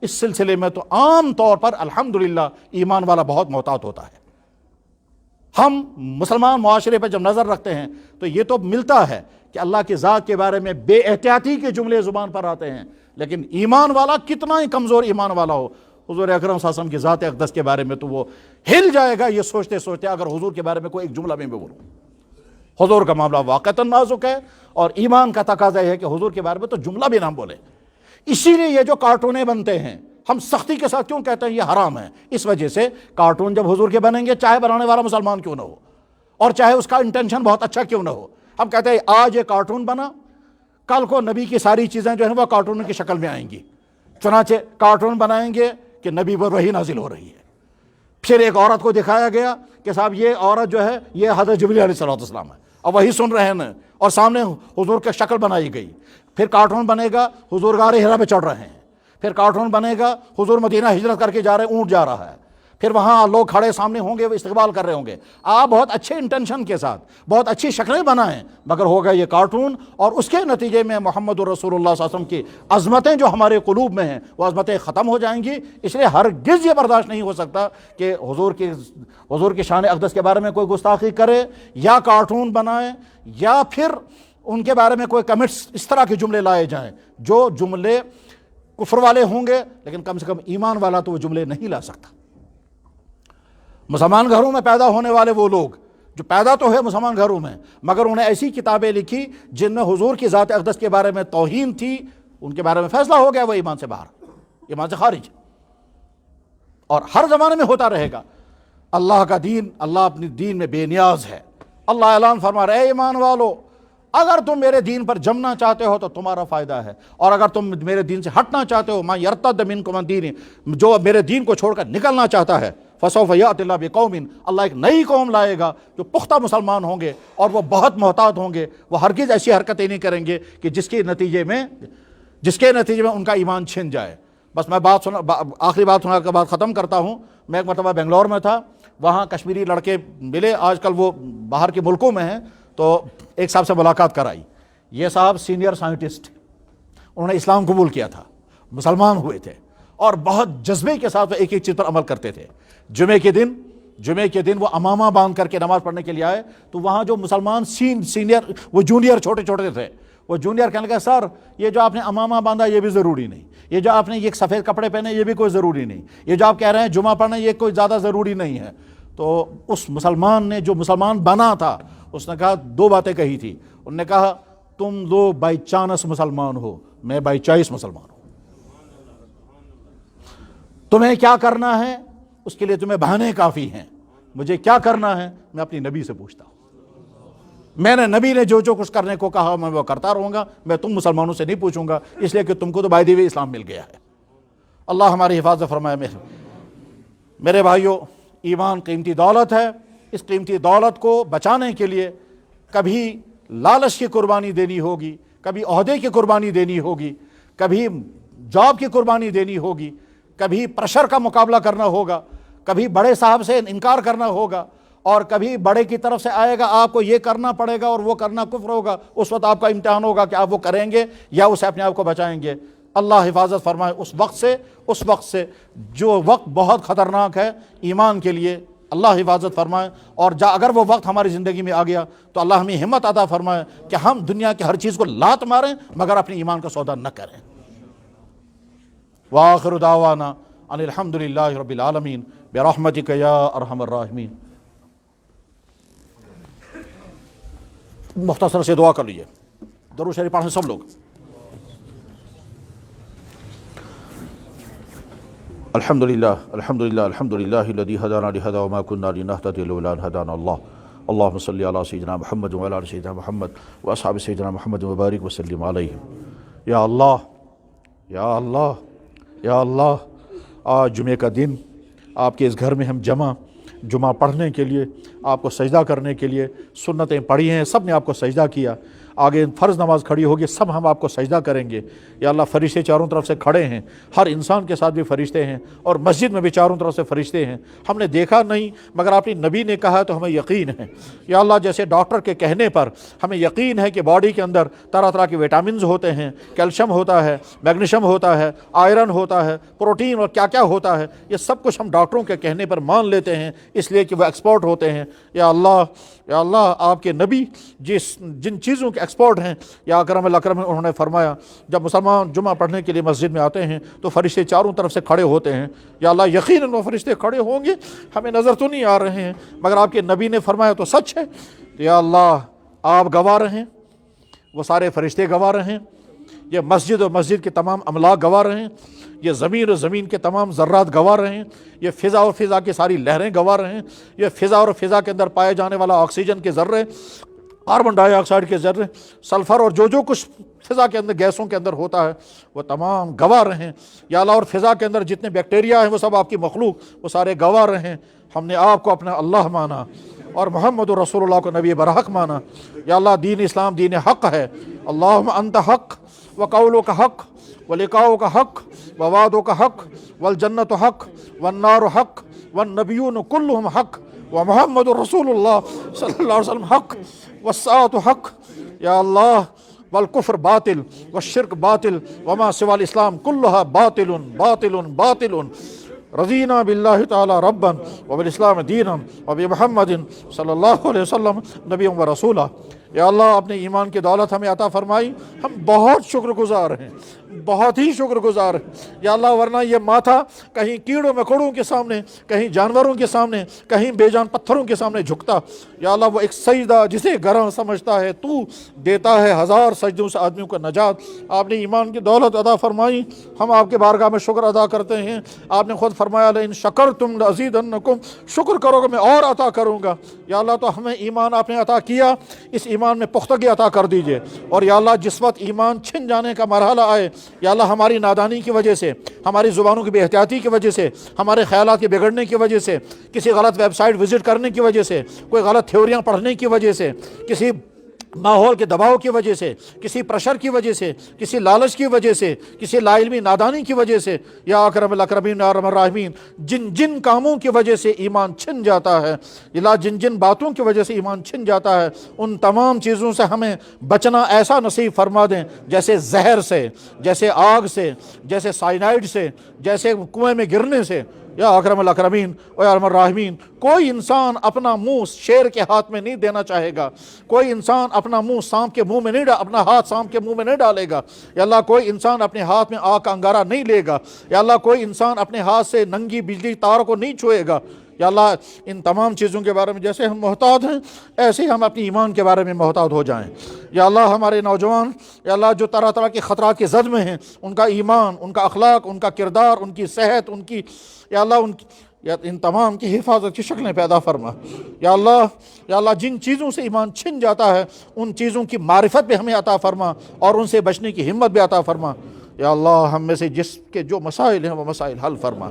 اس سلسلے میں تو عام طور پر الحمدللہ ایمان والا بہت محتاط ہوتا ہے۔ ہم مسلمان معاشرے پہ جب نظر رکھتے ہیں تو یہ تو ملتا ہے کہ اللہ کی ذات کے بارے میں بے احتیاطی کے جملے زبان پر آتے ہیں، لیکن ایمان والا کتنا ہی کمزور ایمان والا ہو، حضور اکرم صلی اللہ علیہ وسلم کی ذات اقدس کے بارے میں تو وہ ہل جائے گا یہ سوچتے سوچتے اگر حضور کے بارے میں کوئی ایک جملہ میں بولوں۔ حضور کا معاملہ واقعتاً نازک ہے، اور ایمان کا تقاضا ہے کہ حضور کے بارے میں تو جملہ بھی نہ بولے۔ اسی لیے یہ جو کارٹونیں بنتے ہیں، ہم سختی کے ساتھ کیوں کہتے ہیں یہ حرام ہے؟ اس وجہ سے کارٹون جب حضور کے بنیں گے، چاہے بنانے والا مسلمان کیوں نہ ہو، اور چاہے اس کا انٹینشن بہت اچھا کیوں نہ ہو، ہم کہتے ہیں آج یہ کارٹون بنا، کل کو نبی کی ساری چیزیں جو ہیں وہ کارٹون کی شکل میں آئیں گی۔ چنانچہ کارٹون بنائیں گے کہ نبی پر وحی نازل ہو رہی ہے، پھر ایک عورت کو دکھایا گیا کہ صاحب یہ عورت جو ہے یہ حضرت جبریل علیہ السلام ہے، اور وہی سن رہے ہیں، اور سامنے حضور کی شکل بنائی گئی۔ پھر کارٹون بنے گا حضور غار حرا پہ چڑھ رہے ہیں، پھر کارٹون بنے گا حضور مدینہ ہجرت کر کے جا رہے ہیں، اونٹ جا رہا ہے، پھر وہاں لوگ کھڑے سامنے ہوں گے، وہ استقبال کر رہے ہوں گے۔ آپ بہت اچھے انٹینشن کے ساتھ بہت اچھی شکلیں بنائیں، مگر ہوگا یہ کارٹون، اور اس کے نتیجے میں محمد رسول اللہ صلی اللہ علیہ وسلم کی عظمتیں جو ہمارے قلوب میں ہیں وہ عظمتیں ختم ہو جائیں گی۔ اس لیے ہرگز یہ برداشت نہیں ہو سکتا کہ حضور کی شان اقدس کے بارے میں کوئی گستاخی کرے، یا کارٹون بنائے، یا پھر ان کے بارے میں کوئی کمنٹس اس طرح کے جملے لائے جائیں جو جملے کفر والے ہوں گے، لیکن کم سے کم ایمان والا تو وہ جملے نہیں لا سکتا۔ مسلمان گھروں میں پیدا ہونے والے وہ لوگ جو پیدا تو ہے مسلمان گھروں میں، مگر انہیں ایسی کتابیں لکھی جن میں حضور کی ذات اقدس کے بارے میں توہین تھی، ان کے بارے میں فیصلہ ہو گیا وہ ایمان سے باہر، ایمان سے خارج، اور ہر زمانے میں ہوتا رہے گا۔ اللہ کا دین، اللہ اپنی دین میں بے نیاز ہے۔ اللہ اعلان فرما رہے، اے ایمان والو، اگر تم میرے دین پر جمنا چاہتے ہو تو تمہارا فائدہ ہے، اور اگر تم میرے دین سے ہٹنا چاہتے ہو، مَن یرتد منکم عن دینہ، جو میرے دین کو چھوڑ کر نکلنا چاہتا ہے، فسوف یأتی اللہ بقوم، اللہ ایک نئی قوم لائے گا جو پختہ مسلمان ہوں گے، اور وہ بہت محتاط ہوں گے، وہ ہرگز ایسی حرکتیں نہیں کریں گے کہ جس کے نتیجے میں ان کا ایمان چھن جائے۔ بس میں آخری بات سنا کے بعد ختم کرتا ہوں۔ میں ایک مرتبہ بنگلور میں تھا، وہاں کشمیری لڑکے ملے، آج کل وہ باہر کے ملکوں میں ہیں، تو ایک صاحب سے ملاقات کرائی۔ یہ صاحب سینئر سائنٹسٹ، انہوں نے اسلام قبول کیا تھا، مسلمان ہوئے تھے، اور بہت جذبے کے ساتھ وہ ایک ایک چیز پر عمل کرتے تھے۔ جمعے کے دن وہ امامہ باندھ کر کے نماز پڑھنے کے لیے آئے، تو وہاں جو مسلمان سینئر، وہ جونیئر چھوٹے چھوٹے تھے، وہ جونیئر کہنے لگا، سر یہ جو آپ نے امامہ باندھا یہ بھی ضروری نہیں، یہ جو آپ نے یہ سفید کپڑے پہنے یہ بھی کوئی ضروری نہیں، یہ جو آپ کہہ رہے ہیں جمعہ پڑھنا یہ کوئی زیادہ ضروری نہیں ہے۔ تو اس مسلمان نے، جو مسلمان بنا تھا، اس نے کہا، دو باتیں کہی تھی۔ انہوں نے کہا، تم دو بائی چانس مسلمان ہو، میں بائی چوائس مسلمان ہوں۔ تمہیں کیا کرنا ہے اس کے لیے تمہیں بہانے کافی ہیں، مجھے کیا کرنا ہے میں اپنی نبی سے پوچھتا ہوں۔ میں نے نبی نے جو کچھ کرنے کو کہا میں وہ کرتا رہوں گا، میں تم مسلمانوں سے نہیں پوچھوں گا، اس لیے کہ تم کو تو بائی دی وے اسلام مل گیا ہے۔ اللہ ہماری حفاظت فرمائے۔ میرے بھائیوں، ایمان قیمتی دولت ہے، اس قیمتی دولت کو بچانے کے لیے کبھی لالچ کی قربانی دینی ہوگی، کبھی عہدے کی قربانی دینی ہوگی، کبھی جاب کی قربانی دینی ہوگی، کبھی پریشر کا مقابلہ کرنا ہوگا، کبھی بڑے صاحب سے انکار کرنا ہوگا، اور کبھی بڑے کی طرف سے آئے گا آپ کو یہ کرنا پڑے گا اور وہ کرنا کفر ہوگا۔ اس وقت آپ کا امتحان ہوگا کہ آپ وہ کریں گے یا اسے اپنے آپ کو بچائیں گے۔ اللہ حفاظت فرمائے اس وقت سے جو وقت بہت خطرناک ہے ایمان کے لیے، اللہ حفاظت فرمائے۔ اور اگر وہ وقت ہماری زندگی میں آ گیا تو اللہ ہمیں ہمت عطا فرمائے کہ ہم دنیا کی ہر چیز کو لات ماریں مگر اپنے ایمان کا سودا نہ کریں۔ وآخر دعوانا ان الحمد للہ رب العالمین برحمتک یا ارحم الراحمین۔ مختصر سے دعا کر لیجیے، درود شریف پڑھیں سب لوگ۔ الحمدللہ الحمدللہ الحمدللہ الذی ہدانا لہذا وما کنا لنہتدی لولا ان ہدانا اللہ اللہم صلی علی سیدنا محمد وعلی آل سیدنا محمد واصحاب سیدنا محمد وبارک وسلم علیہ۔ یا اللہ یا اللہ یا اللہ، آج جمعے کا دن آپ کے اس گھر میں ہم جمعہ پڑھنے کے لیے، آپ کو سجدہ کرنے کے لیے، سنتیں پڑھی ہیں، سب نے آپ کو سجدہ کیا، آگے فرض نماز کھڑی ہوگی، سب ہم آپ کو سجدہ کریں گے۔ یا اللہ، فرشتے چاروں طرف سے کھڑے ہیں، ہر انسان کے ساتھ بھی فرشتے ہیں، اور مسجد میں بھی چاروں طرف سے فرشتے ہیں۔ ہم نے دیکھا نہیں، مگر آپ نے نبی نے کہا تو ہمیں یقین ہے۔ یا اللہ، جیسے ڈاکٹر کے کہنے پر ہمیں یقین ہے کہ باڈی کے اندر طرح طرح کے وٹامنز ہوتے ہیں، کیلشیم ہوتا ہے، میگنیشیم ہوتا ہے، آئرن ہوتا ہے، پروٹین اور کیا کیا ہوتا ہے، یہ سب کچھ ہم ڈاکٹروں کے کہنے پر مان لیتے ہیں، اس لیے کہ وہ ایکسپرٹ ہوتے ہیں۔ یا اللہ، آپ کے نبی جن چیزوں کے ایکسپرٹ ہیں، یا اکرم الاکرم، انہوں نے فرمایا جب مسلمان جمعہ پڑھنے کے لیے مسجد میں آتے ہیں تو فرشتے چاروں طرف سے کھڑے ہوتے ہیں۔ یا اللہ، یقیناً وہ فرشتے کھڑے ہوں گے، ہمیں نظر تو نہیں آ رہے ہیں، مگر آپ کے نبی نے فرمایا تو سچ ہے۔ تو یا اللہ، آپ گواہ رہیں، وہ سارے فرشتے گواہ رہیں، یہ مسجد اور مسجد کے تمام املاک گواہ رہیں، یہ زمین اور زمین کے تمام ذرات گواہ رہیں، یہ فضا اور فضا کی ساری لہریں گواہ رہیں، یہ فضا اور فضا کے اندر پائے جانے والا آکسیجن کے ذرے، کاربن ڈائی آکسائڈ کے ذرے، سلفر اور جو کچھ فضا کے اندر گیسوں کے اندر ہوتا ہے، وہ تمام گواہ رہیں۔ یا اللہ، اور فضا کے اندر جتنے بیکٹیریا ہیں وہ سب آپ کی مخلوق، وہ سارے گواہ رہیں۔ ہم نے آپ کو اپنا اللہ مانا اور محمد رسول اللہ کو نبی برحق مانا۔ یا اللہ، دین اسلام دین حق ہے۔ اللہم انت حق وقولک حق ولقاؤک حق ووعدک حق والجنت حق والنار حق والنبیون کلہم حق ومحمد رسول اللہ صلی اللہ علیہ وسلم حق والساعۃ حق۔ یا اللہ، والکفر باطل والشرک باطل وما سوى الاسلام کلها باطل باطل باطل۔ رضینا باللہ تعالی ربا وبالاسلام دینا وبمحمد صلی اللہ علیہ وسلم نبی و رسولہ۔ یا اللہ، اپنے ایمان کی دولت ہمیں عطا فرمائی، ہم بہت شکر گزار ہیں، بہت ہی شکر گزار ہیں۔ یا اللہ، ورنہ یہ ماتھا کہیں کیڑوں مکوڑوں کے سامنے، کہیں جانوروں کے سامنے، کہیں بے جان پتھروں کے سامنے جھکتا۔ یا اللہ، وہ ایک سجدہ جسے گراں سمجھتا ہے، تو دیتا ہے ہزار سجدوں سے آدمیوں کو نجات۔ آپ نے ایمان کی دولت عطا فرمائی، ہم آپ کے بارگاہ میں شکر ادا کرتے ہیں۔ آپ نے خود فرمایا لئن شکرتم لازیدنکم، شکر کرو گے میں اور عطا کروں گا۔ یا اللہ، تو ہمیں ایمان آپ نے عطا کیا، اس ایمان میں پختگی عطا کر دیجئے۔ اور یا اللہ، جس وقت ایمان چھن جانے کا مرحلہ آئے، یا اللہ، ہماری نادانی کی وجہ سے، ہماری زبانوں کی بے احتیاطی کی وجہ سے، ہمارے خیالات کے بگڑنے کی وجہ سے، کسی غلط ویب سائٹ وزٹ کرنے کی وجہ سے، کوئی غلط تھیوریاں پڑھنے کی وجہ سے، کسی ماحول کے دباؤ کی وجہ سے، کسی پریشر کی وجہ سے، کسی لالچ کی وجہ سے، کسی لا علمی نادانی کی وجہ سے، یا اکرم الاکرمین یا ارحم الراحمین، جن کاموں کی وجہ سے ایمان چھن جاتا ہے، یا جن باتوں کی وجہ سے ایمان چھن جاتا ہے، ان تمام چیزوں سے ہمیں بچنا ایسا نصیب فرما دیں، جیسے زہر سے، جیسے آگ سے، جیسے سائنائڈ سے، جیسے کنویں میں گرنے سے۔ یا اکرم الاکرمین و یا ارحم الراحمین، کوئی انسان اپنا منہ شیر کے ہاتھ میں نہیں دینا چاہے گا، کوئی انسان اپنا منہ سانپ کے منہ میں نہیں اپنا ہاتھ سانپ کے منہ میں نہیں ڈالے گا۔ یا اللہ، کوئی انسان اپنے ہاتھ میں آگ کا انگارہ نہیں لے گا۔ یا اللہ، کوئی انسان اپنے ہاتھ سے ننگی بجلی تار کو نہیں چھوئے گا۔ یا اللہ، ان تمام چیزوں کے بارے میں جیسے ہم محتاط ہیں، ایسے ہی ہم اپنی ایمان کے بارے میں محتاط ہو جائیں۔ یا اللہ، ہمارے نوجوان، یا اللہ، جو طرح طرح کے خطرات کے زد میں ہیں، ان کا ایمان، ان کا اخلاق، ان کا کردار، ان کی صحت، ان کی، یا اللہ، ان تمام کی حفاظت کی شکلیں پیدا فرما۔ یا اللہ، جن چیزوں سے ایمان چھن جاتا ہے، ان چیزوں کی معرفت بھی ہمیں عطا فرما، اور ان سے بچنے کی ہمت بھی عطا فرما۔ یا اللہ، ہم میں سے جس کے جو مسائل ہیں وہ مسائل حل فرما،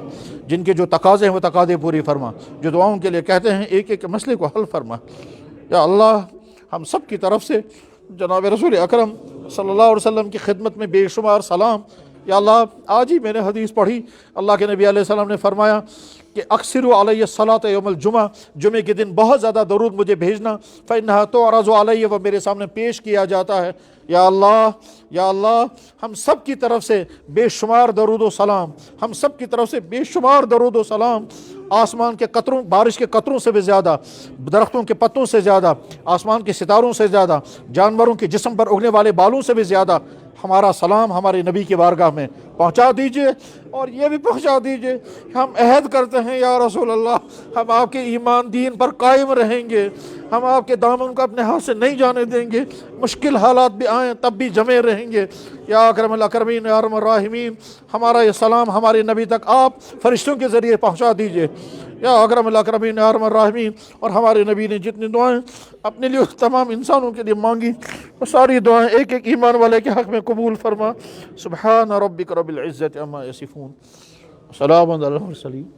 جن کے جو تقاضے ہیں وہ تقاضے پوری فرما، جو دعاؤں کے لیے کہتے ہیں ایک ایک مسئلے کو حل فرما۔ یا اللہ، ہم سب کی طرف سے جناب رسول اکرم صلی اللہ علیہ وسلم کی خدمت میں بے شمار سلام۔ یا اللہ، آج ہی میں نے حدیث پڑھی، اللہ کے نبی علیہ السلام نے فرمایا کہ اکثروا علیہ الصلاۃ یوم الجمعہ، جمعے کے دن بہت زیادہ درود مجھے بھیجنا، فإنها تعرض علیہ، وہ میرے سامنے پیش کیا جاتا ہے۔ یا اللہ، ہم سب کی طرف سے بے شمار درود و سلام، ہم سب کی طرف سے بے شمار درود و سلام، آسمان کے قطروں، بارش کے قطروں سے بھی زیادہ، درختوں کے پتوں سے زیادہ، آسمان کے ستاروں سے زیادہ، جانوروں کے جسم پر اگنے والے بالوں سے بھی زیادہ ہمارا سلام ہمارے نبی کی بارگاہ میں پہنچا دیجئے، اور یہ بھی پہنچا دیجئے ہم عہد کرتے ہیں یا رسول اللہ ہم آپ کے ایمان دین پر قائم رہیں گے، ہم آپ کے دامن کو اپنے ہاتھ سے نہیں جانے دیں گے، مشکل حالات بھی آئیں تب بھی جمے رہیں گے۔ یا اکرم الاکرمین یا ارحم الراحمین، ہمارا یہ سلام ہمارے نبی تک آپ فرشتوں کے ذریعے پہنچا دیجئے یا اکرم الاکرمین یا ارحم الراحمین۔ اور ہمارے نبی نے جتنی دعائیں اپنے لیے تمام انسانوں کے لیے مانگی، وہ ساری دعائیں ایک ایک ایمان والے کے حق میں قبول فرما۔ سبحان ربک رب العزت عما یصفون، سلام علی المرسلین۔